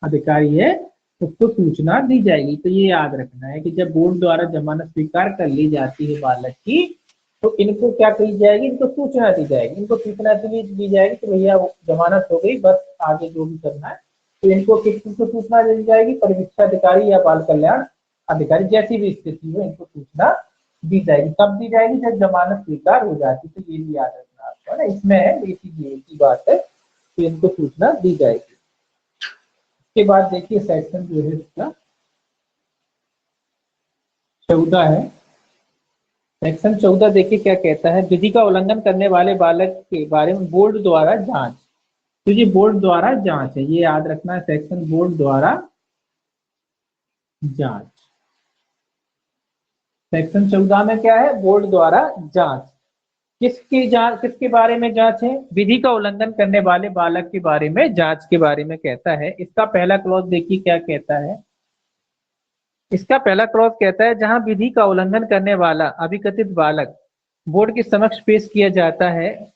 अधिकारी है, उसको सूचना दी जाएगी। तो ये याद रखना है कि जब बोर्ड द्वारा जमानत स्वीकार कर ली जाती है बालक की, तो इनको क्या कही जाएगी, इनको सूचना दी जाएगी, इनको सूचना दी जाएगी कि भैया जमानत हो गई, बस आगे जो भी करना है। तो इनको किसको सूचना दी जाएगी, परिवीक्षा अधिकारी या बाल कल्याण अधिकारी, जैसी भी स्थिति हो इनको सूचना दी जाएगी। कब दी जाएगी, जब जमानत स्वीकार हो जाती। तो ये भी याद रखना आपको, ना इसमें है बेसिक की बात है, तो इनको सूचना दी जाएगी। इसके बाद देखिए सेक्शन जो है इसका 14 है। सेक्शन 14 देखिए क्या कहता है, विधि का उल्लंघन करने वाले बालक के बारे में बोर्ड द्वारा जांच। तो ये बोर्ड द्वारा जांच है, ये याद रखना है, सेक्शन बोर्ड द्वारा जांच। सेक्शन 14 में क्या है, बोर्ड द्वारा जांच। किसके बारे में जांच है, विधि का उल्लंघन करने वाले बालक के बारे में जांच के बारे में कहता है। इसका पहला क्लॉज देखिए क्या कहता है, इसका पहला क्लॉज कहता है जहां विधि का उल्लंघन करने वाला अभिकथित बालक बोर्ड के समक्ष पेश किया जाता है,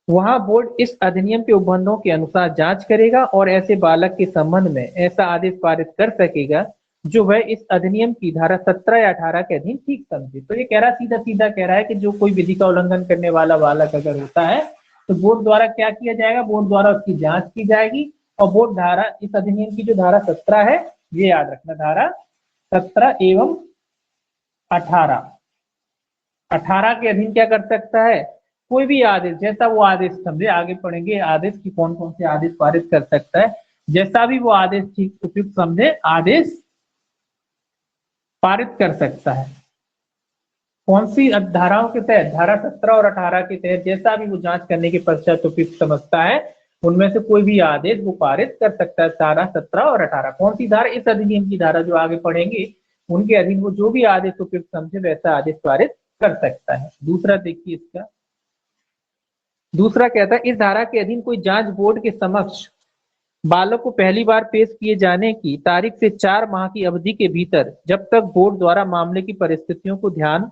वहां बोर्ड इस अधिनियम के उपबंधों के अनुसार जांच करेगा और ऐसे बालक के संबंध में ऐसा आदेश पारित कर सकेगा जो वह इस अधिनियम की धारा 17 या 18 के अधीन ठीक समझे। तो ये कह रहा सीधा सीधा कह रहा है कि जो कोई विधि का उल्लंघन करने वाला बालक अगर होता है तो बोर्ड द्वारा क्या किया जाएगा, बोर्ड द्वारा उसकी जांच की जाएगी। और बोर्ड धारा इस अधिनियम की जो धारा 17 है, ये याद रखना, धारा 17 एवं 18, 18 के अधीन क्या कर सकता है, कोई भी आदेश, जैसा वो आदेश समझे, आगे पढ़ेंगे आदेश की कौन कौन से आदेश पारित कर सकता है, जैसा भी वो आदेश ठीक उपयुक्त समझे आदेश पारित कर सकता है। कौन सी धाराओं के तहत, धारा 17 और 18 के तहत, जैसा भी वो जांच करने के पश्चात उपयुक्त समझता है उनमें से कोई भी आदेश वो पारित कर सकता है। धारा 17 और 18 कौन सी धारा, इस अधिनियम की धारा जो आगे पढ़ेंगे उनके अधीन वो जो भी आदेश उपयुक्त समझे वैसा आदेश पारित कर सकता है। दूसरा देखिए इसका, दूसरा कहता है इस धारा के अधीन कोई जांच बोर्ड के समक्ष बालक को पहली बार पेश किए जाने की तारीख से 4 माह की अवधि के भीतर, जब तक बोर्ड द्वारा मामले की परिस्थितियों को ध्यान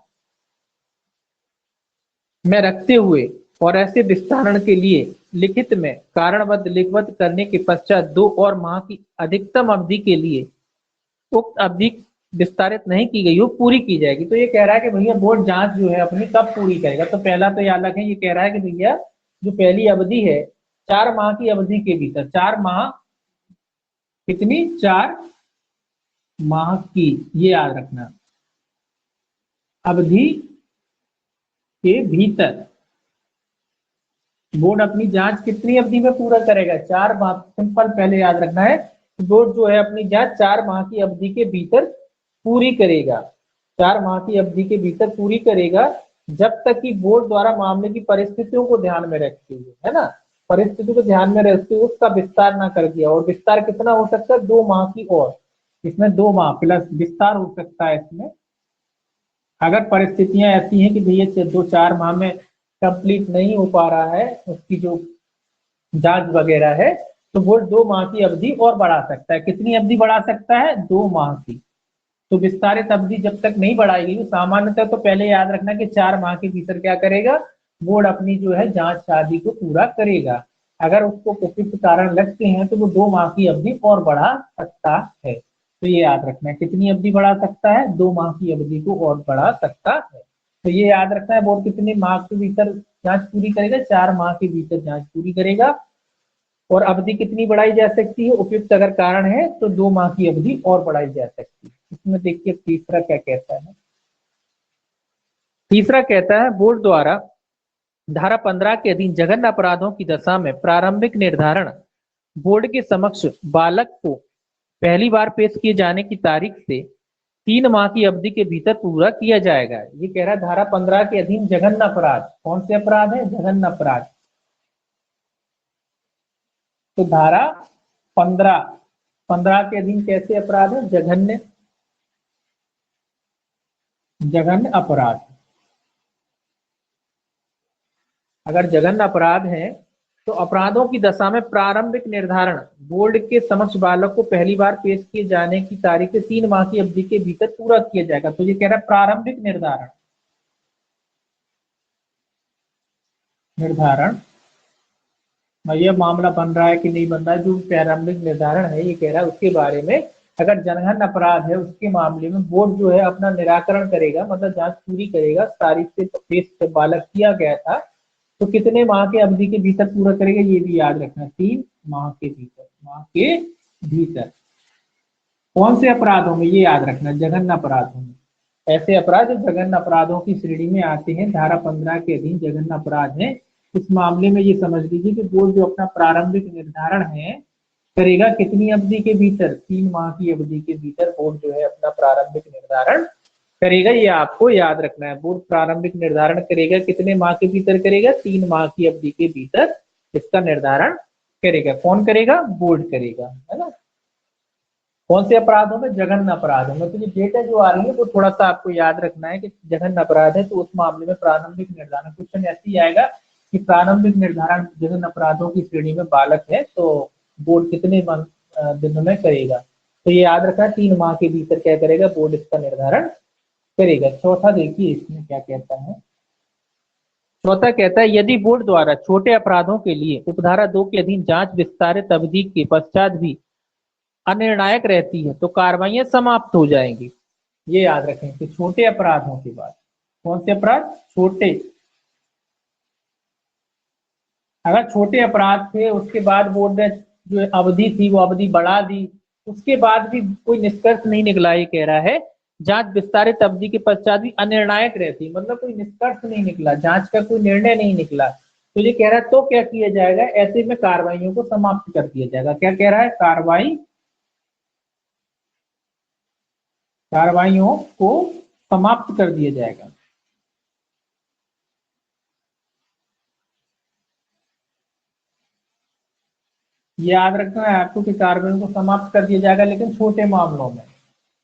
में रखते हुए और ऐसे विस्तारण के लिए लिखित में कारणबद्ध लिखबद्ध करने के पश्चात 2 और माह की अधिकतम अवधि के लिए उक्त अवधि विस्तारित नहीं की गई हो पूरी की जाएगी। तो ये कह रहा है कि भैया बोर्ड जांच जो है अपनी कब पूरी करेगा। तो पहला तो याद रखें, ये कह रहा है कि भैया जो पहली अवधि है 4 माह की अवधि के भीतर, 4 माह कितनी, 4 माह की, ये याद रखना, अवधि के भीतर बोर्ड अपनी जांच कितनी अवधि में पूरा करेगा, 4 माह। सिंपल पहले याद रखना है, बोर्ड जो है अपनी जांच 4 माह की अवधि के भीतर पूरी करेगा, 4 माह की अवधि के भीतर पूरी करेगा, जब तक कि बोर्ड द्वारा मामले की परिस्थितियों को ध्यान में रखते हुए, है ना, परिस्थितियों को ध्यान में रखते हुए उसका विस्तार ना कर दिया। और विस्तार कितना हो सकता है, 2 माह की, और इसमें 2 माह प्लस विस्तार हो सकता है इसमें, अगर परिस्थितियां ऐसी हैं कि भैया 2-4 माह में कंप्लीट नहीं हो पा रहा है उसकी जो जांच वगैरह है, तो वो 2 माह की अवधि और बढ़ा सकता है। कितनी अवधि बढ़ा सकता है, 2 माह की। तो विस्तारित अवधि जब तक नहीं बढ़ाएगी, तो सामान्यतः तो पहले याद रखना कि 4 माह के भीतर क्या करेगा, बोर्ड अपनी जो है जांच आदि को पूरा करेगा। अगर उसको उपयुक्त कारण लगते हैं तो वो 2 माह की अवधि और बढ़ा सकता है। तो ये याद रखना है, कितनी अवधि बढ़ा सकता है, 2 माह की अवधि को और बढ़ा सकता है। तो ये याद रखना है, बोर्ड कितने माह के भीतर जांच पूरी करेगा, 4 माह के भीतर जांच पूरी करेगा। और अवधि कितनी बढ़ाई जा सकती है, उपयुक्त अगर कारण है तो 2 माह की अवधि और बढ़ाई जा सकती है। इसमें देखिए तीसरा क्या कहता है। तीसरा कहता है, बोर्ड द्वारा धारा 15 के अधीन जघन्य अपराधों की दशा में प्रारंभिक निर्धारण बोर्ड के समक्ष बालक को पहली बार पेश किए जाने की तारीख से 3 माह की अवधि के भीतर पूरा किया जाएगा। ये कह रहा है धारा 15 के अधीन जघन्य अपराध, कौन से अपराध है, जघन्य अपराध। तो धारा 15 के अधीन कैसे अपराध है, जघन्य, जघन्य अपराध। अगर जघन्य अपराध है तो अपराधों की दशा में प्रारंभिक निर्धारण बोर्ड के समक्ष बालक को पहली बार पेश किए जाने की तारीख से 3 माह की अवधि के भीतर पूरा किया जाएगा। तो ये कह रहा है प्रारंभिक निर्धारण, निर्धारण ये मामला बन रहा है कि नहीं बन रहा है, जो प्रारंभिक निर्धारण है ये कह रहा है उसके बारे में, अगर जघन्य अपराध है उसके मामले में बोर्ड जो है अपना निराकरण करेगा, मतलब जांच पूरी करेगा, तारीख से पेश बालक किया गया था, तो कितने माह के अवधि के भीतर पूरा करेगा, ये भी याद रखना, 3 माह के भीतर, माह के भीतर। कौन से अपराधों में, ये याद रखना, जघन्य अपराधों में। ऐसे अपराध जो जघन्य अपराधों की श्रेणी में आते हैं, धारा 15 के अधीन जघन्य अपराध है। इस मामले में ये समझ लीजिए कि बोर्ड जो अपना प्रारंभिक निर्धारण है करेगा कितनी अवधि के भीतर, 3 माह की अवधि के भीतर बोर्ड जो है अपना प्रारंभिक निर्धारण करेगा। ये आपको याद रखना है, बोर्ड प्रारंभिक निर्धारण करेगा, कितने माह के भीतर करेगा, 3 माह की अवधि के भीतर इसका निर्धारण करेगा। कौन करेगा, बोर्ड करेगा, है ना। कौन से अपराधों में, जघन्य अपराधों में। तो ये डेटा जो आ रही है वो थोड़ा सा आपको याद रखना है कि जघन्य अपराध है तो उस मामले में प्रारंभिक निर्धारण, क्वेश्चन ऐसे ही आएगा कि प्रारंभिक निर्धारण जघन्य अपराधों की श्रेणी में बालक है तो बोर्ड कितने दिनों में करेगा। तो ये याद रखना, 3 माह के भीतर क्या करेगा, बोर्ड इसका निर्धारण करेगा। चौथा देखिए इसमें क्या कहता है। चौथा कहता है, यदि बोर्ड द्वारा छोटे अपराधों के लिए उपधारा 2 के अधीन जांच विस्तारित अवधि के पश्चात भी अनिर्णायक रहती है तो कार्रवाइयां समाप्त हो जाएंगी। ये याद रखें कि छोटे अपराधों के बाद, कौन से अपराध, छोटे, अगर छोटे अपराध थे उसके बाद बोर्ड ने जो अवधि थी वो अवधि बढ़ा दी, उसके बाद भी कोई निष्कर्ष नहीं निकला, ये कह रहा है जांच विस्तारित अवधि के पश्चात भी अनिर्णायक रहती, मतलब कोई निष्कर्ष नहीं निकला, जांच का कोई निर्णय नहीं निकला, तो ये कह रहा है तो क्या किया जाएगा, ऐसे में कार्रवाइयों को समाप्त कर दिया जाएगा। क्या कह रहा है, कार्रवाइयों को समाप्त कर दिया जाएगा। याद रखना है आपको कि कार्रवाई को समाप्त कर दिया जाएगा, लेकिन छोटे मामलों में।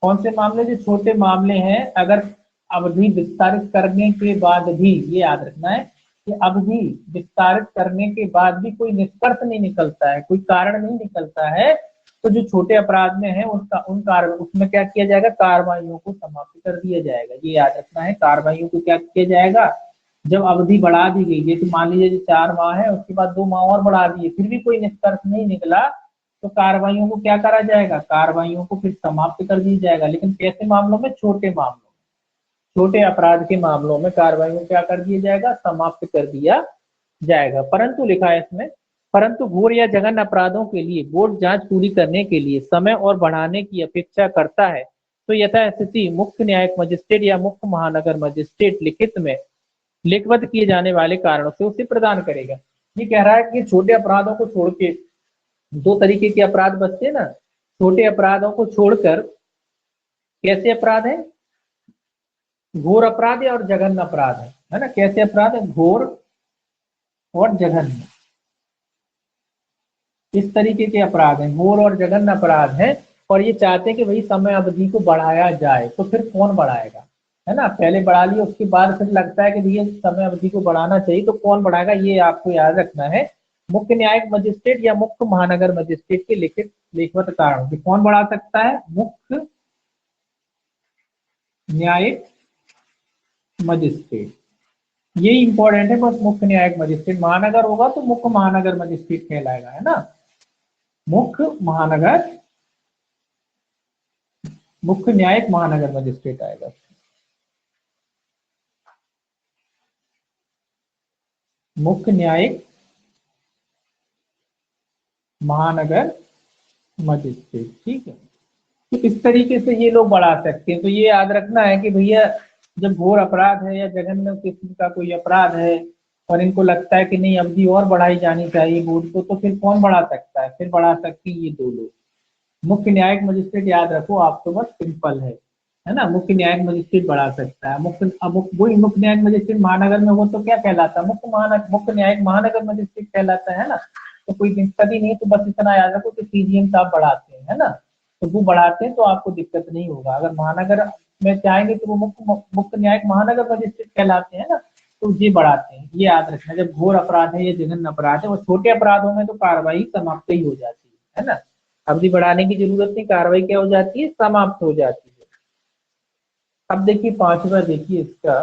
कौन से मामले, जो छोटे मामले हैं, अगर अवधि विस्तारित करने के बाद भी, ये याद रखना है कि अवधि विस्तारित करने के बाद भी कोई निष्कर्ष नहीं निकलता है, कोई कारण नहीं निकलता है, तो जो छोटे अपराध में है उसमें क्या किया जाएगा, कार्रवाइयों को समाप्त कर दिया जाएगा। ये याद रखना है, कार्रवाइयों को क्या किया जाएगा, जब अवधि बढ़ा दी गई, जैसे मान लीजिए 4 माह है उसके बाद 2 माह और बढ़ा दिए, फिर भी कोई निष्कर्ष नहीं निकला, तो कार्रवाइयों को क्या करा जाएगा, कार्रवाइयों को फिर समाप्त कर दिया जाएगा। लेकिन कैसे मामलों में, छोटे मामलों में, छोटे अपराध के मामलों में कार्रवाई को क्या कर दिया जाएगा, समाप्त कर दिया जाएगा। परंतु लिखा है इसमें, परंतु घोर या जघन्य अपराधों के लिए बोर्ड जांच पूरी करने के लिए समय और बढ़ाने की अपेक्षा करता है तो यथास्थिति मुख्य न्यायिक मजिस्ट्रेट या मुख्य महानगर मजिस्ट्रेट लिखित में लिखबद्ध किए जाने वाले कारणों से उसे प्रदान करेगा। ये कह रहा है कि छोटे अपराधों को छोड़ के, दो तरीके के अपराध बचते हैं ना, छोटे अपराधों को छोड़कर कैसे अपराध है, घोर अपराध है और जघन्य अपराध है ना। कैसे अपराध है, घोर और जघन्य, इस तरीके के अपराध हैं, घोर और जघन्य अपराध है। और ये चाहते हैं कि भाई समय अवधि को बढ़ाया जाए। तो फिर कौन बढ़ाएगा, है ना, पहले बढ़ा लिया उसके बाद फिर लगता है कि भैया समय अवधि को बढ़ाना चाहिए, तो कौन बढ़ाएगा, ये आपको याद रखना है। मुख्य न्यायिक मजिस्ट्रेट या मुख्य महानगर मजिस्ट्रेट के लिखित लिखवत कारण से कौन बढ़ा सकता है, मुख्य न्यायिक मजिस्ट्रेट, ये इंपॉर्टेंट है बस। मुख्य न्यायिक मजिस्ट्रेट, महानगर होगा तो मुख्य महानगर मजिस्ट्रेट कहलाएगा, है ना, मुख्य महानगर, मुख्य न्यायिक महानगर मजिस्ट्रेट आएगा। मुख्य न्यायिक महानगर मजिस्ट्रेट, ठीक है। तो इस तरीके से ये लोग बढ़ा सकते हैं। तो ये याद रखना है कि भैया जब घोर अपराध है या जघन्य किस्म का कोई अपराध है और इनको लगता है कि नहीं अवधि और बढ़ाई जानी चाहिए बोर्ड को, तो फिर कौन बढ़ा सकता है, फिर बढ़ा सकते ये दो लोग। मुख्य न्यायिक मजिस्ट्रेट याद रखो आप, तो बस सिंपल है ना, मुख्य न्यायिक मजिस्ट्रेट बढ़ा सकता है। वही मुख्य न्यायिक मजिस्ट्रेट महानगर में हो तो क्या कहलाता है, मुख्य न्यायिक महानगर मजिस्ट्रेट कहलाता है ना। तो कोई दिक्कत ही नहीं, तो बस इतना याद रखो कि सीजीएम साहब बढ़ाते हैं, है ना, तो वो बढ़ाते हैं तो आपको दिक्कत नहीं होगा। अगर महानगर में चाहेंगे तो वो मुख्य न्यायिक महानगर मजिस्ट्रेट कहलाते हैं ना, तो ये बढ़ाते हैं। ये याद रखना, जब घोर अपराध है या जघन्य अपराध है, वो छोटे अपराधों में तो कार्रवाई समाप्त ही हो जाती है ना, अवधि बढ़ाने की जरूरत नहीं, कार्रवाई क्या हो जाती है, समाप्त हो जाती है। अब देखिए पांचवा, देखिए इसका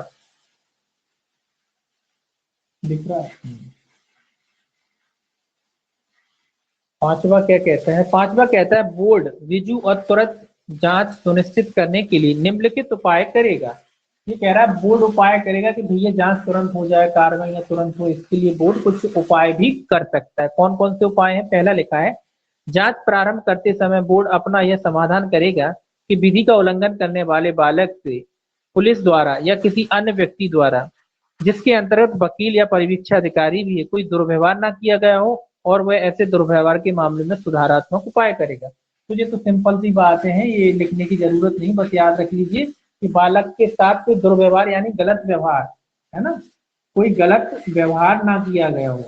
दिख रहा है, पांचवा क्या कहता है, पांचवा कहता है बोर्ड रिजु और त्वरित जांच सुनिश्चित करने के लिए निम्नलिखित उपाय करेगा। ये कह रहा है बोर्ड उपाय करेगा कि भैया जांच तुरंत हो जाए, कार्रवाई तुरंत हो, इसके लिए बोर्ड कुछ उपाय भी कर सकता है। कौन कौन से उपाय हैं, पहला लिखा है जांच प्रारंभ करते समय बोर्ड अपना यह समाधान करेगा कि विधि का उल्लंघन करने वाले बालक से पुलिस द्वारा या किसी अन्य व्यक्ति द्वारा जिसके अंतर्गत वकील या परिवीक्षा अधिकारी भी है कोई दुर्व्यवहार ना किया गया हो और वह ऐसे दुर्व्यवहार के मामले में सुधारात्मक उपाय करेगा। तो ये तो सिंपल सी बातें हैं, ये लिखने की जरूरत नहीं, बस याद रख लीजिए कि बालक के साथ कोई दुर्व्यवहार यानी गलत व्यवहार, है ना, कोई गलत व्यवहार ना किया गया हो,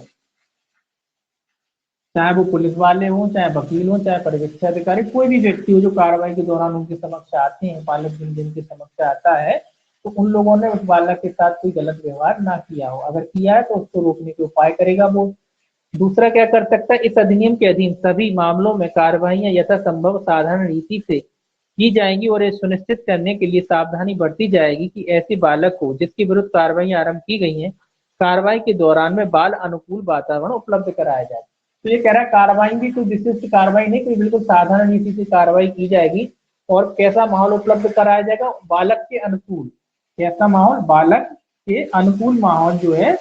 चाहे वो पुलिस वाले हों, चाहे वकील हों, चाहे परिवीक्षा अधिकारी, कोई भी व्यक्ति हो जो कार्रवाई के दौरान उनके समक्ष आते हैं, बालक जिनके समक्ष आता है, तो उन लोगों ने उस बालक के साथ कोई गलत व्यवहार ना किया हो, अगर किया है तो उसको रोकने के उपाय करेगा वो। दूसरा क्या कर सकता है, इस अधिनियम के अधीन सभी मामलों में कार्रवाइयां यथासंभव साधारण रीति से की जाएंगी और ये सुनिश्चित करने के लिए सावधानी बरती जाएगी कि ऐसे बालक को जिसके विरुद्ध कार्रवाई आरंभ की गई है कार्रवाई के दौरान में बाल अनुकूल वातावरण उपलब्ध कराया जाए। तो ये कह रहा है कार्रवाई भी कोई विशिष्ट कार्रवाई नहीं, कोई बिल्कुल साधारण रीति से कार्रवाई की जाएगी और कैसा माहौल उपलब्ध कराया जाएगा, बालक के अनुकूल, कैसा माहौल, बालक के अनुकूल माहौल जो है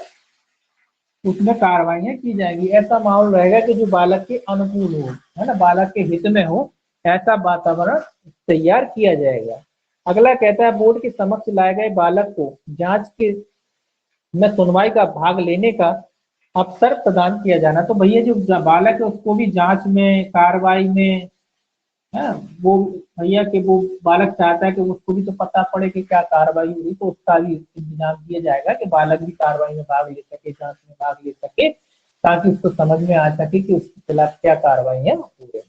उसमें कार्रवाइयां की जाएंगी। ऐसा माहौल रहेगा कि जो बालक के अनुकूल हो, है ना, बालक के हित में हो, ऐसा वातावरण तैयार किया जाएगा। अगला कहता है बोर्ड के समक्ष लाए गए बालक को जांच के में सुनवाई का भाग लेने का अवसर प्रदान किया जाना। तो भैया जो बालक है उसको भी जांच में, कार्रवाई में, है वो, भैया कि वो बालक चाहता है कि उसको भी तो पता पड़े कि क्या कार्रवाई हुई, तो उसका भी इंतजाम किया जाएगा कि बालक भी कार्रवाई में भाग ले सके, जांच में भाग ले सके, ताकि उसको समझ में आ सके कि उसके खिलाफ क्या कार्रवाई हो रही है।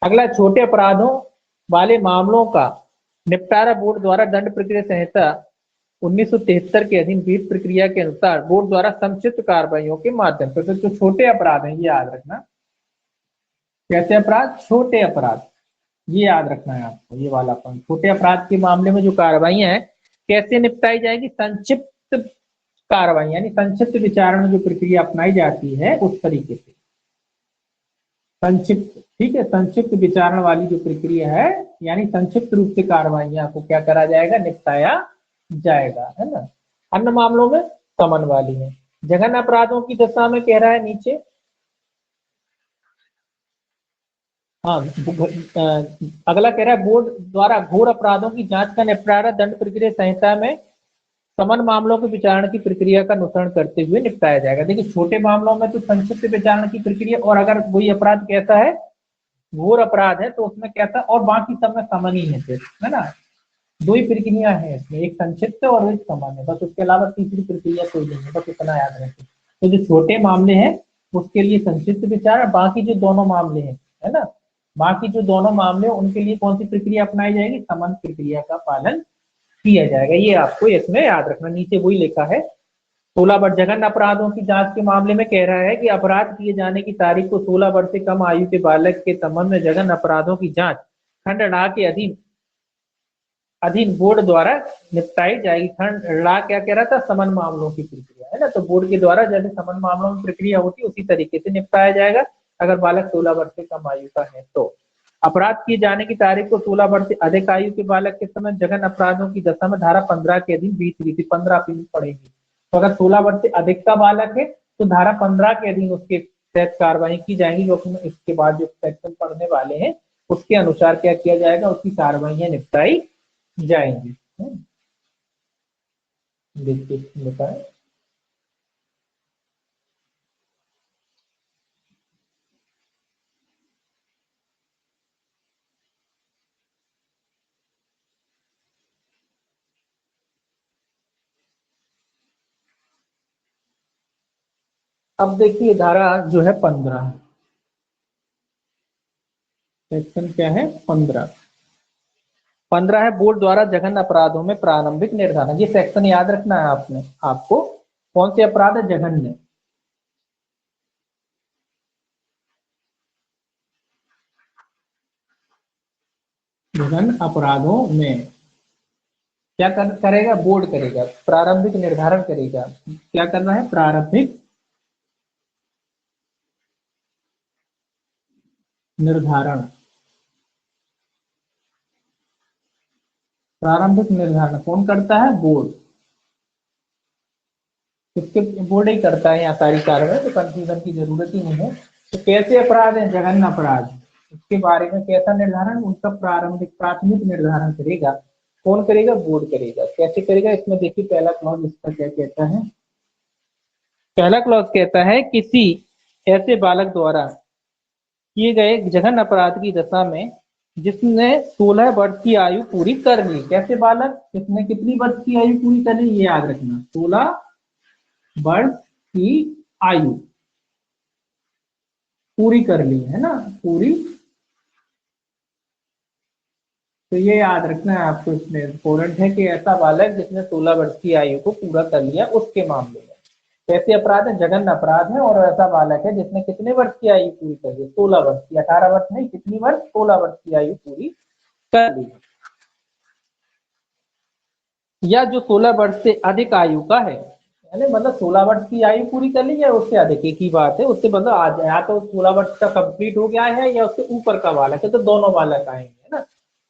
अगला छोटे अपराधों वाले मामलों का निपटारा बोर्ड द्वारा दंड प्रक्रिया संहिता 1973 के अधीन विहित प्रक्रिया के अनुसार बोर्ड द्वारा संक्षिप्त कार्रवाइयों के माध्यम से। तो छोटे अपराध हैं, ये याद रखना, कैसे अपराध, छोटे अपराध, ये याद रखना है आपको, ये वाला पॉइंट। छोटे अपराध के मामले में जो कार्रवाइयां हैं कैसे निपटाई जाएगी, संक्षिप्त कार्रवाई यानी संक्षिप्त विचारण में जो प्रक्रिया अपनाई जाती है उस तरीके से। संक्षिप्त, ठीक है, संक्षिप्त विचारण वाली जो प्रक्रिया है, यानी संक्षिप्त रूप से कार्रवाइयां को क्या करा जाएगा, निपटाया जाएगा, है ना। अन्य मामलों में समन वाली है। जघन्य अपराधों की दशा में कह रहा है नीचे, हाँ, अगला कह रहा है बोर्ड द्वारा घोर अपराधों की जांच का निपटारा दंड प्रक्रिया संहिता में समन मामलों के विचारण की प्रक्रिया का अनुसरण करते हुए निपटाया जाएगा। देखिए छोटे मामलों में तो संक्षिप्त विचारण की प्रक्रिया, और अगर कोई अपराध कैसा है, घोर अपराध है, तो उसमें क्या था, और बाकी सब में समन ही है फिर, है ना। दो ही प्रक्रिया है इसमें, एक संक्षिप्त और एक समन है, बस। उसके अलावा तीसरी प्रक्रिया कोई नहीं है, बस इतना याद रखें। तो जो छोटे मामले हैं उसके लिए संक्षिप्त विचार, बाकी जो दोनों मामले हैं, है ना, बाकी जो दोनों मामले उनके लिए कौन सी प्रक्रिया अपनाई जाएगी, समन प्रक्रिया का पालन किया जाएगा। ये आपको इसमें याद रखना, नीचे वही लिखा है। 16 वर्ष जघन्य अपराधों की जांच के मामले में कह रहा है कि अपराध किए जाने की तारीख को 16 वर्ष से कम आयु के बालक के संबंध में जघन्य अपराधों की जांच खंड ढ़ के अधीन बोर्ड द्वारा निपटाई जाएगी। खंड ढ़ क्या कह रहा था, समन मामलों की प्रक्रिया, है ना। तो बोर्ड के द्वारा जैसे समन मामलों में प्रक्रिया होती है उसी तरीके से निपटाया जाएगा, अगर बालक 16 वर्ष से कम आयु का है तो। अपराध किए जाने की तारीख को 16 वर्ष से अधिक आयु के बालक के समय जघन्य अपराधों की दशा में धारा 15 के अधीन 20 रीति 15 पीढ़ी पड़ेगी। तो अगर 16 वर्ष से अधिक का बालक है तो धारा 15 के अधीन उसके तहत कार्रवाई की जाएगी, जो इसके बाद जो सेक्शन पढ़ने वाले हैं उसके अनुसार क्या किया जाएगा, उसकी कार्रवाई निपटाई जाएंगी। देखिए बताएं। अब देखिए धारा जो है 15, सेक्शन क्या है, 15। 15 है बोर्ड द्वारा जघन्य अपराधों में प्रारंभिक निर्धारण। ये सेक्शन याद रखना है आपने, आपको कौन से अपराध है, जघन्य। जघन्य अपराधों में क्या करेगा, बोर्ड करेगा, प्रारंभिक निर्धारण करेगा। क्या करना है, प्रारंभिक निर्धारण। प्रारंभिक निर्धारण कौन करता है, बोर्ड। किसके, बोर्ड ही करता है यहाँ सारी कार्रवाई, तो कंफ्यूजन की जरूरत ही नहीं है। तो कैसे अपराध है, जघन्य अपराध, उसके बारे में कैसा निर्धारण, उनका प्रारंभिक प्राथमिक निर्धारण करेगा, कौन करेगा, बोर्ड करेगा। कैसे करेगा, इसमें देखिए पहला क्लॉज इसका क्या कहता है। पहला क्लॉज कहता है किसी ऐसे बालक द्वारा किए गए जघन्य अपराध की दशा में जिसने 16 वर्ष की आयु पूरी कर ली। कैसे बालक, जिसने कितनी वर्ष की आयु पूरी कर ली, ये याद रखना, 16 वर्ष की आयु पूरी कर ली, है ना, पूरी। तो ये याद रखना है आपको, इसमें इंपॉर्टेंट है कि ऐसा बालक जिसने 16 वर्ष की आयु को पूरा कर लिया, उसके मामले में कैसे अपराध है, जघन्य अपराध है। और ऐसा बालक है जिसने कितने वर्ष की आयु पूरी कर ली, 16 वर्ष की, 18 वर्ष नहीं, कितनी वर्ष, 16 वर्ष की आयु पूरी कर ली, या जो 16 वर्ष से अधिक आयु का है, यानी मतलब 16 वर्ष की आयु पूरी कर ली या उससे अधिक, एक ही बात है। उससे मतलब आज या तो 16 वर्ष का कंप्लीट हो गया है या उससे ऊपर का बालक है, तो दोनों बालक आएंगे, है ना।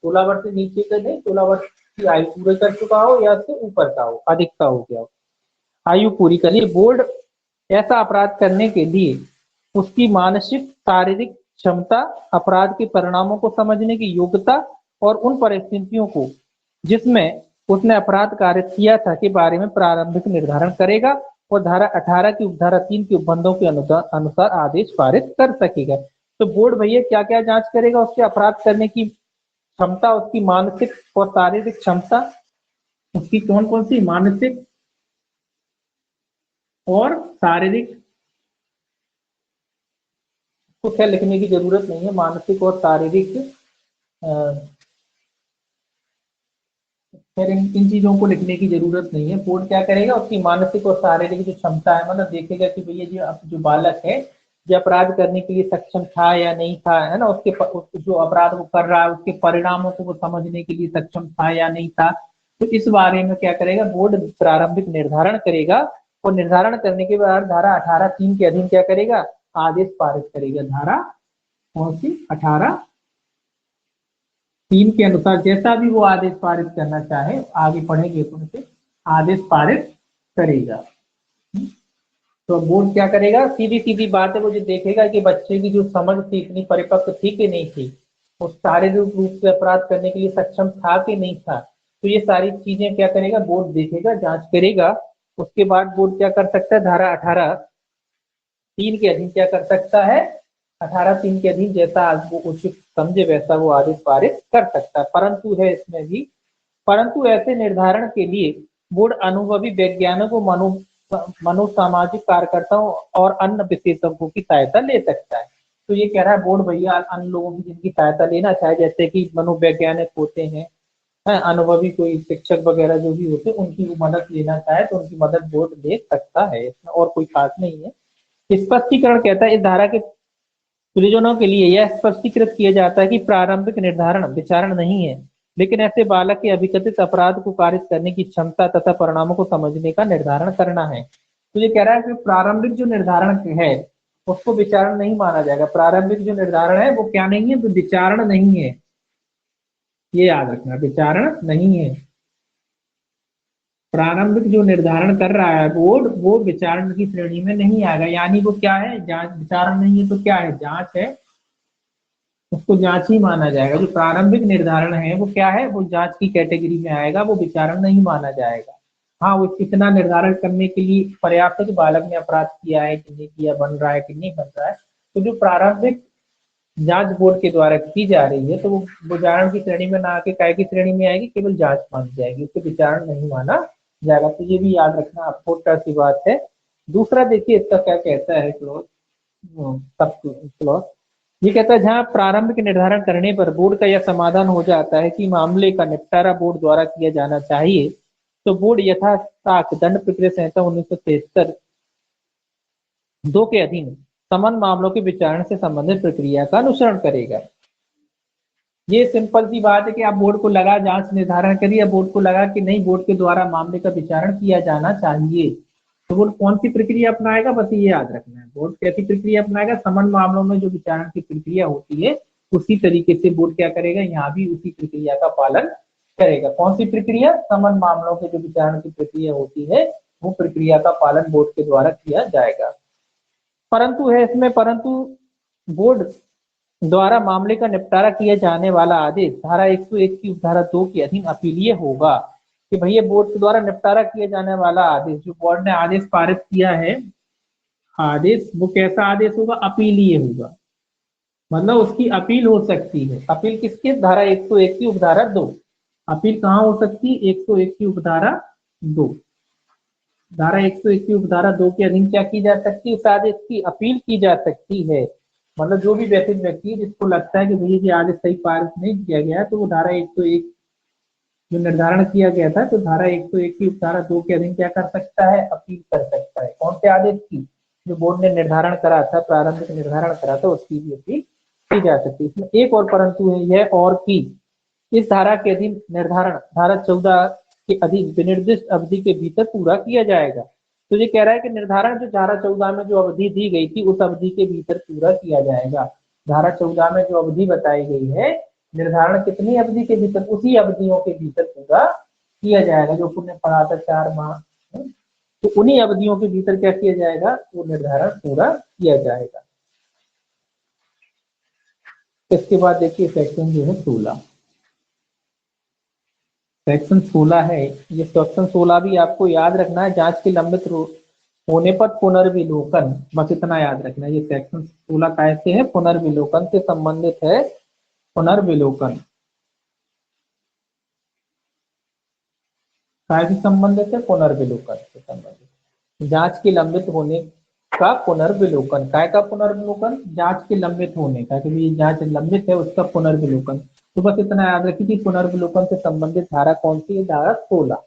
16 वर्ष से नीचे का नहीं, 16 वर्ष की आयु पूरी कर चुका हो या उससे ऊपर का हो, अधिक का हो गया हो, आयु पूरी कर ली। बोर्ड ऐसा अपराध करने के लिए उसकी मानसिक शारीरिक क्षमता, अपराध के परिणामों को समझने की योग्यता और उन परिस्थितियों को जिसमें उसने अपराध कार्य किया था के बारे में प्रारंभिक निर्धारण करेगा और धारा 18 की उपधारा 3 के उपबंधों के अनुसार आदेश पारित कर सकेगा। तो बोर्ड भैया क्या क्या जांच करेगा, उसके अपराध करने की क्षमता, उसकी मानसिक और शारीरिक क्षमता, उसकी कौन कौन सी मानसिक और शारीरिक, तो क्या लिखने की जरूरत नहीं है, मानसिक और शारीरिक, फिर इन चीजों को लिखने की जरूरत नहीं है। बोर्ड क्या करेगा, उसकी मानसिक और शारीरिक जो क्षमता है, मतलब देखेगा कि भैया जो बालक है जो अपराध करने के लिए सक्षम था या नहीं था, है ना, उसके जो अपराध वो कर रहा है उसके परिणामों को वो समझने के लिए सक्षम था या नहीं था। तो इस बारे में क्या करेगा, बोर्ड प्रारंभिक निर्धारण करेगा और निर्धारण करने के बाद धारा 18(3) के अधीन क्या करेगा, आदेश पारित करेगा। धारा कौन सी 18(3) के अनुसार जैसा भी वो आदेश पारित करना चाहे, आगे पढ़ेंगे तो उनसे आदेश पारित करेगा। तो बोर्ड क्या करेगा, सीधी सीधी बात है, वो जो देखेगा कि बच्चे की जो समझ थी इतनी परिपक्व थी कि नहीं थी, वो शारीरिक रूप से अपराध करने के लिए सक्षम था कि नहीं था, तो ये सारी चीजें क्या करेगा, बोर्ड देखेगा, जांच करेगा। उसके बाद बोर्ड क्या कर सकता है, धारा 18(3) के अधीन क्या कर सकता है, 18(3) के अधीन जैसा वो उचित समझे वैसा वो आदेश पारित कर सकता है। परंतु है इसमें भी, परंतु ऐसे निर्धारण के लिए बोर्ड अनुभवी वैज्ञानिकों, मनोसामाजिक कार्यकर्ताओं और अन्य विशेषज्ञों की सहायता ले सकता है। तो ये कह रहा है बोर्ड भैया अन्य लोगों की जिनकी सहायता लेना चाहे, जैसे कि मनोवैज्ञानिक होते हैं, अनुभवी कोई शिक्षक वगैरह जो भी होते हैं, उनकी वो मदद लेना चाहे तो उनकी मदद बोर्ड ले सकता है, इसमें और कोई खास नहीं है। स्पष्टीकरण कहता है इस धारा के प्रयोजनों के लिए यह स्पष्टीकृत किया जाता है कि प्रारंभिक निर्धारण विचारण नहीं है, लेकिन ऐसे बालक के अभिकथित अपराध को कारित करने की क्षमता तथा परिणामों को समझने का निर्धारण करना है। तो ये कह रहा है कि प्रारंभिक जो निर्धारण है उसको विचारण नहीं माना जाएगा। प्रारंभिक जो निर्धारण है वो क्या नहीं है, तो विचारण नहीं है, ये याद रखना, विचारण नहीं है। प्रारंभिक जो निर्धारण कर रहा है बोर्ड, वो विचारण की श्रेणी में नहीं आएगा। यानी वो क्या है, जांच, विचारण नहीं है तो क्या है, जांच है, उसको जांच ही माना जाएगा। जो प्रारंभिक निर्धारण है वो क्या है, वो जांच की कैटेगरी में आएगा, वो विचारण नहीं माना जाएगा। हाँ, वो इतना निर्धारण करने के लिए पर्याप्त है कि बालक ने अपराध किया है कि नहीं किया, बन रहा है कि नहीं बन रहा है। तो जो प्रारंभिक जांच बोर्ड के द्वारा की जा रही है, तो वो विचारण की श्रेणी में ना आके काय की श्रेणी में आएगी, केवल जांच मानी जाएगी, उसको विचारण नहीं माना जाएगा। तो ये भी याद रखना आपको, छोटी बात है। दूसरा देखिए इसका क्या कहता है क्लॉज, सब क्लॉज ये कहता है जहां प्रारंभिक निर्धारण करने पर बोर्ड का यह समाधान हो जाता है कि मामले का निपटारा बोर्ड द्वारा किया जाना चाहिए, तो बोर्ड यथासाक दंड प्रक्रिया संहिता 1973(2) के अधीन समान मामलों के विचारण से संबंधित प्रक्रिया का अनुसरण करेगा। ये सिंपल सी बात है कि आप बोर्ड को लगा जांच निर्धारण करिए, बोर्ड को लगा कि नहीं बोर्ड के द्वारा मामले का विचारण किया जाना चाहिए, तो बोर्ड कौन सी प्रक्रिया अपनाएगा, बस ये याद रखना है। बोर्ड कैसी प्रक्रिया अपनाएगा, समान मामलों में जो विचारण की प्रक्रिया होती है उसी तरीके से बोर्ड क्या करेगा, यहाँ भी उसी प्रक्रिया का पालन करेगा। कौन सी प्रक्रिया, समान मामलों के जो विचारण की प्रक्रिया होती है वो प्रक्रिया का पालन बोर्ड के द्वारा किया जाएगा। परंतु है इसमें, परंतु बोर्ड द्वारा मामले का निपटारा किया जाने वाला आदेश धारा 101 की धारा 2 के अधीन अपीलीय होगा। कि भैया बोर्ड के द्वारा निपटारा किया जाने वाला आदेश, जो बोर्ड ने आदेश पारित किया है आदेश, वो कैसा आदेश होगा, अपीलीय होगा। मतलब उसकी अपील हो सकती है। अपील किसके, धारा 101 की उपधारा 2। अपील कहाँ हो सकती है, 101 की उपधारा 2। धारा 101 की उपधारा 2 के अधीन क्या की जा सकती है, इस आदेश की अपील की जा सकती है। मतलब जो भी व्यक्ति जिसको लगता है कि भैया ये आदेश सही पारित नहीं किया गया, तो वो धारा 101 जो निर्धारण किया गया था, तो धारा 101 की उपधारा 2 के अधीन क्या कर सकता है, अपील कर सकता है। कौन से आदेश की, जो बोर्ड ने निर्धारण करा था, प्रारंभिक निर्धारण करा था, उसकी भी अपील की जा सकती है। इसमें एक और परंतु है, यह और की इस धारा के अधीन निर्धारण धारा 14 के अधीन विनिर्दिष्ट अवधि के भीतर पूरा किया जाएगा। तो ये कह रहा है कि निर्धारण जो धारा 14 में जो अवधि दी गई थी उस अवधि के भीतर पूरा किया जाएगा। धारा 14 में जो अवधि बताई गई है, निर्धारण कितनी अवधि के भीतर, उसी अवधियों के भीतर पूरा किया जाएगा। जो पुण्य पढ़ा था 4 माह, तो उन्हीं अवधियों के भीतर क्या किया जाएगा, वो निर्धारण पूरा किया जाएगा। इसके बाद देखिए सेक्शन जो है 16, सेक्शन 16 है। ये सेक्शन 16 भी आपको याद रखना है, जांच के लंबित होने पर पुनर्विलोकन, बस इतना याद रखना है। ये सेक्शन 16 कैसे है, पुनर्विलोकन से संबंधित है। पुनर्विलोकन से संबंधित है, पुनर्विलोकन से संबंधित, जांच के लंबित होने का पुनर्विलोकन। काय का पुनर्विलोकन, जांच के लंबित होने का, क्योंकि ये जांच लंबित है उसका पुनर्विलोकन। तो बस इतना याद रखिए कि पुनर्विलोकन से संबंधित धारा कौन सी है, धारा 16।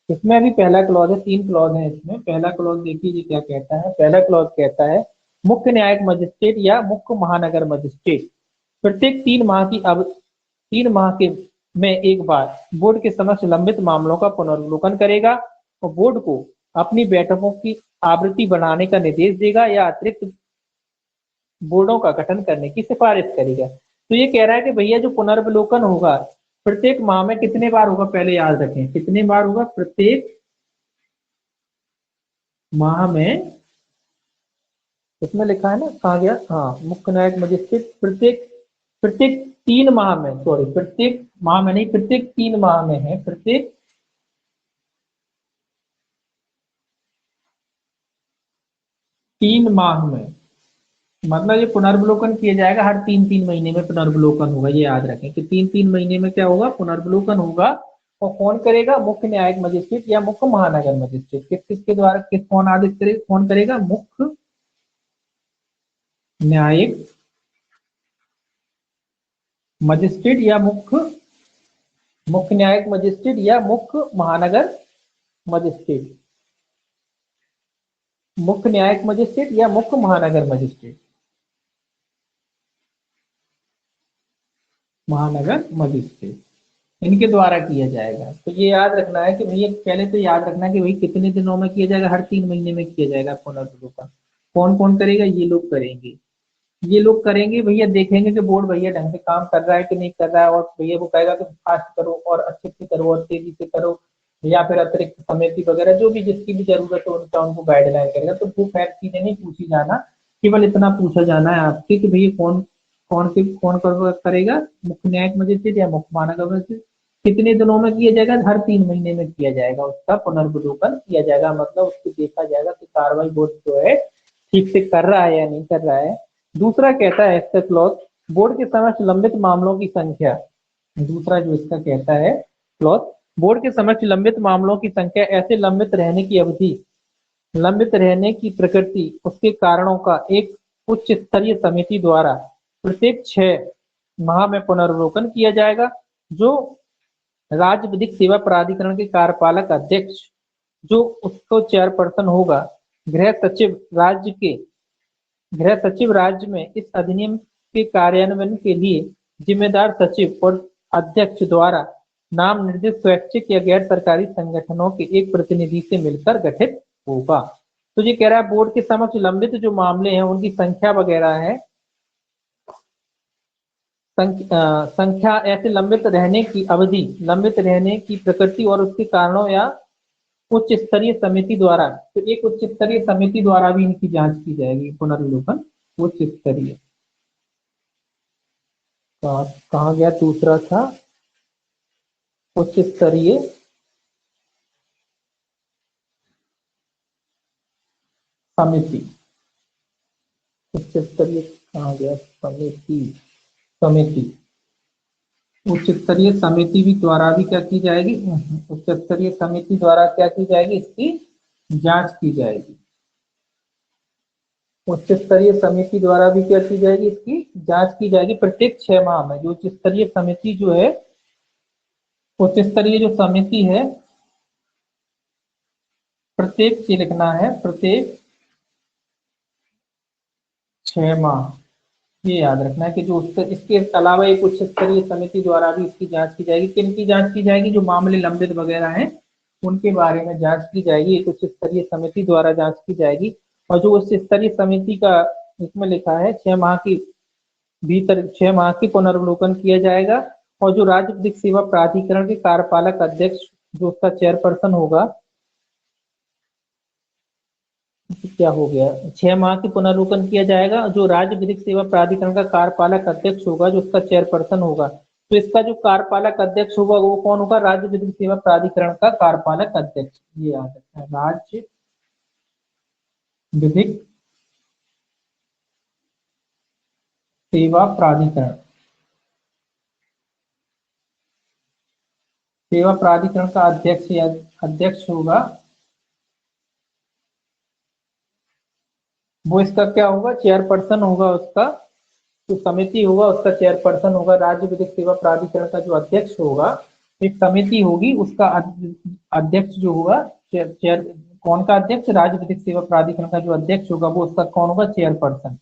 इसमें अभी पहला क्लॉज है, 3 क्लॉज है इसमें। पहला क्लॉज देखिए जी क्या कहता है, पहला क्लॉज कहता है मुख्य न्यायिक मजिस्ट्रेट या मुख्य महानगर मजिस्ट्रेट प्रत्येक 3 माह की, अब 3 माह के में एक बार बोर्ड के समक्ष लंबित मामलों का पुनर्विलोकन करेगा और बोर्ड को अपनी बैठकों की आवृत्ति बढ़ाने का निर्देश देगा या अतिरिक्त बोर्डों का गठन करने की सिफारिश करेगा। तो ये कह रहा है कि भैया जो पुनर्वलोकन होगा प्रत्येक माह में कितने बार होगा, पहले याद रखें कितने बार होगा, प्रत्येक माह में, इसमें लिखा है ना, कहा गया, हाँ, मुख्य न्यायिक मजिस्ट्रेट प्रत्येक प्रत्येक 3 माह में, सॉरी प्रत्येक माह में नहीं, प्रत्येक 3 माह में है, प्रत्येक 3 माह में, मतलब ये पुनर्वलोकन किया जाएगा, हर 3-3 महीने में पुनर्वलोकन होगा, ये याद रखें कि 3-3 महीने में क्या होगा, पुनर्वलोकन होगा। और कौन करेगा, मुख्य न्यायिक मजिस्ट्रेट या मुख्य महानगर मजिस्ट्रेट, किस किसके द्वारा, किस कौन आदेश करेगा, कौन करेगा, मुख्य न्यायिक मजिस्ट्रेट या मुख्य न्यायिक मजिस्ट्रेट या मुख्य महानगर मजिस्ट्रेट, मुख्य न्यायिक मजिस्ट्रेट या मुख्य महानगर मजिस्ट्रेट, महानगर मजिस्ट्रेट, इनके द्वारा किया जाएगा। तो ये याद रखना है कि भैया, पहले तो याद रखना है कि भाई कितने दिनों में किया जाएगा, हर 3 महीने में किया जाएगा पुनर्वलोकन। कौन कौन करेगा, ये लोग करेंगे, ये लोग करेंगे भैया, देखेंगे कि बोर्ड भैया ढंग से काम कर रहा है कि नहीं कर रहा है, और भैया वो कहेगा कि फास्ट करो और अच्छे से करो और तेजी से करो, या फिर अतिरिक्त समिति वगैरह जो भी जिसकी भी जरूरत हो उनका उनको गाइडलाइन करेगा। तो वो खैर चीजें नहीं पूछी जाना, केवल इतना पूछा जाना है आपसे कि भैया कौन करेगा, मुख्य न्यायिक मजिस्ट्रेट या मुख्य महानगर मजिस्ट्रेट, कितने दिनों में किया जाएगा, हर 3 महीने में किया जाएगा, उसका पुनर्वलोकन किया जाएगा, मतलब उसको देखा जाएगा कि कार्रवाई बोर्ड जो है ठीक से कर रहा है या नहीं कर रहा है। दूसरा कहता है इसका क्लॉज, बोर्ड के समक्ष लंबित मामलों की संख्या, दूसरा जो इसका कहता है क्लॉज, बोर्ड के समक्ष लंबित मामलों की संख्या, ऐसे लंबित रहने की अवधि, लंबित रहने की प्रकृति, उसके कारणों का एक उच्च स्तरीय समिति द्वारा प्रत्येक 6 माह में पुनर्वलोकन किया जाएगा। जो राज्य विधिक सेवा प्राधिकरण के कार्यपालक अध्यक्ष, जो उसको चेयरपर्सन होगा, गृह सचिव राज्य के गृह सचिव राज्य में इस अधिनियम के कार्यान्वयन के लिए जिम्मेदार सचिव और अध्यक्ष द्वारा नाम निर्दिष्ट स्वैच्छिक या गैर सरकारी संगठनों के एक प्रतिनिधि से मिलकर गठित होगा। तो ये कह रहा है बोर्ड के समक्ष लंबित जो मामले हैं उनकी संख्या वगैरह है, संख्या, ऐसे लंबित रहने की अवधि, लंबित रहने की प्रकृति और उसके कारणों या उच्च स्तरीय समिति द्वारा, तो एक उच्च स्तरीय समिति द्वारा भी इनकी जांच की जाएगी, पुनर्वलोकन उच्च स्तरीय। कहा गया, दूसरा था उच्च स्तरीय समिति, उच्च स्तरीय कहा गया, समिति, समिति, उच्च स्तरीय समिति भी द्वारा भी क्या की जाएगी, उच्च स्तरीय समिति द्वारा क्या की जाएगी, इसकी जांच की जाएगी, उच्च स्तरीय समिति द्वारा भी क्या की जाएगी, इसकी जांच की जाएगी प्रत्येक 6 माह में। जो उच्च स्तरीय समिति जो है, उच्च स्तरीय जो समिति है, प्रत्येक से लिखना है, प्रत्येक 6 माह, ये याद रखना है कि जो इसके अलावा एक उच्च स्तरीय समिति द्वारा भी इसकी जांच की जाएगी। किन की जांच की जाएगी, जो मामले लंबित वगैरह हैं उनके बारे में जांच की जाएगी, एक उच्च स्तरीय समिति द्वारा जांच की जाएगी। और जो उच्च स्तरीय समिति का इसमें लिखा है 6 माह की भीतर, 6 माह की पुनर्वलोकन किया जाएगा। और जो राज्य विधिक सेवा प्राधिकरण के कार्यपालक अध्यक्ष, जो उसका चेयरपर्सन होगा, क्या हो गया, 6 माह की पुनर्वलोकन किया जाएगा। जो राज्य विधिक सेवा प्राधिकरण का कार्यपालक अध्यक्ष होगा, जो उसका चेयरपर्सन होगा, तो इसका जो कार्यपालक अध्यक्ष होगा वो कौन होगा, राज्य विधिक सेवा प्राधिकरण का कार्यपालक अध्यक्ष, ये याद रखना है, राज्य विधिक सेवा प्राधिकरण, सेवा प्राधिकरण का अध्यक्ष या अध्यक्ष होगा, वो इसका क्या होगा, चेयरपर्सन होगा, उसका जो समिति होगा उसका चेयरपर्सन होगा। राज्य विधिक सेवा प्राधिकरण का जो अध्यक्ष होगा, एक समिति होगी उसका अध्यक्ष जो होगा, चेयर, कौन का अध्यक्ष, राज्य विधिक सेवा प्राधिकरण का जो अध्यक्ष होगा वो उसका कौन होगा, चेयरपर्सन,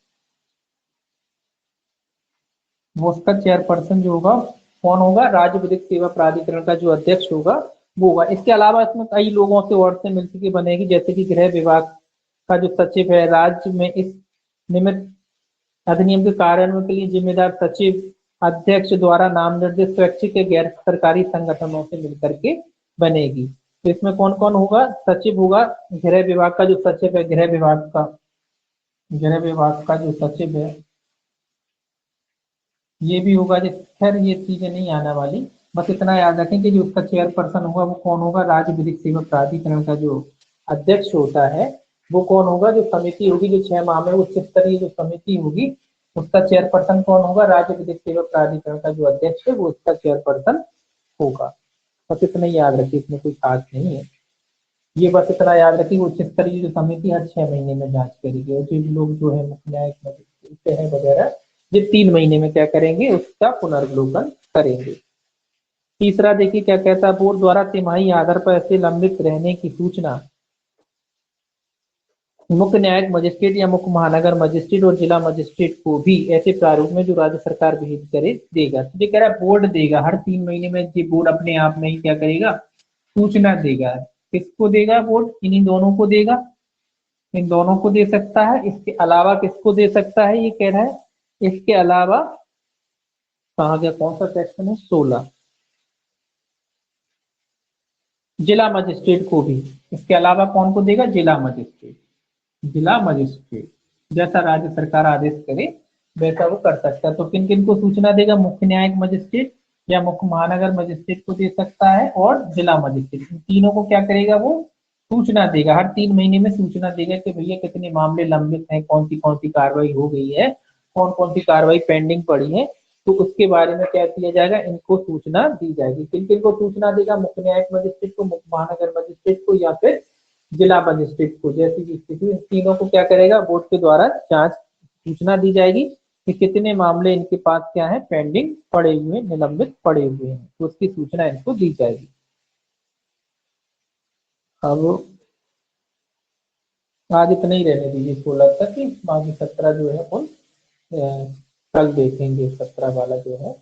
वो उसका चेयरपर्सन जो होगा कौन होगा, राज्य विधिक सेवा प्राधिकरण का जो अध्यक्ष होगा वो होगा। इसके अलावा इसमें कई लोगों से और से मिलकर के बनेगी, जैसे कि गृह विभाग का जो सचिव है, राज्य में इस निमित्त अधिनियम के कार्यान्वयन के लिए जिम्मेदार सचिव अध्यक्ष द्वारा नाम निर्दिष्ट स्वैच्छिक के गैर सरकारी संगठनों से मिलकर के बनेगी। तो इसमें कौन कौन होगा? सचिव होगा, गृह विभाग का जो सचिव है, गृह विभाग का जो सचिव है ये भी होगा। जो खैर ये चीजें नहीं आने वाली, बस इतना याद रखें कि जो उसका चेयरपर्सन होगा वो कौन होगा? राज्य विधिक सेवा प्राधिकरण का जो अध्यक्ष होता है वो कौन होगा? जो समिति होगी, जो 6 माह में उच्च स्तरीय जो समिति होगी उसका चेयरपर्सन कौन होगा? राज्य विधिक सेवा प्राधिकरण का जो अध्यक्ष है वो उसका चेयरपर्सन होगा। बस इतना ही याद रखिए, इसमें कोई खास नहीं है। ये बस इतना याद रखिए, उच्च स्तरीय जो समिति हर 6 महीने में जांच करेगी, और जो लोग जो है मुख्य न्यायिक मजिस्ट्रेट है वगैरह ये 3 महीने में क्या करेंगे? उसका पुनर्वलोकन करेंगे। तीसरा देखिए क्या कहता है, बोर्ड द्वारा तिमाही आधार पर ऐसे लंबित रहने की सूचना मुख्य न्यायिक मजिस्ट्रेट या मुख्य महानगर मजिस्ट्रेट और जिला मजिस्ट्रेट को भी ऐसे प्रारूप में जो राज्य सरकार विहित करे देगा। तो ये कह रहा है बोर्ड देगा, हर 3 महीने में ये बोर्ड अपने आप में ही क्या करेगा? सूचना देगा। किसको देगा? बोर्ड इन्हीं दोनों को देगा, इन दोनों को दे सकता है। इसके अलावा किसको दे सकता है? ये कह रहा है इसके अलावा, कहा गया, कौन सा सेक्शन है? 16, जिला मजिस्ट्रेट को भी। इसके अलावा कौन को देगा? जिला मजिस्ट्रेट। जिला मजिस्ट्रेट जैसा राज्य सरकार आदेश करे वैसा वो कर सकता है। तो किन किन को सूचना देगा? मुख्य न्यायिक मजिस्ट्रेट या मुख्य महानगर मजिस्ट्रेट को दे सकता है, और जिला मजिस्ट्रेट। इन तीनों को क्या करेगा? वो सूचना देगा, हर 3 महीने में सूचना देगा कि भैया कितने मामले लंबित हैं, कौन सी कार्रवाई हो गई है, कौन सी कार्रवाई पेंडिंग पड़ी है। तो उसके बारे में क्या किया जाएगा? इनको सूचना दी जाएगी। किन किन को सूचना देगा? मुख्य न्यायिक मजिस्ट्रेट को, मुख्य महानगर मजिस्ट्रेट को, या फिर जिला मजिस्ट्रेट को। जैसी भी स्थिति, इन तीनों को क्या करेगा? बोर्ड के द्वारा जांच सूचना दी जाएगी कि कितने मामले इनके पास क्या है? पेंडिंग पड़े हुए, निलंबित पड़े हुए हैं, तो उसकी सूचना इनको दी जाएगी। अब आज इतना ही रहने दीजिए 16 तक, बाकी 17 जो है अपन कल देखेंगे। 17 वाला जो है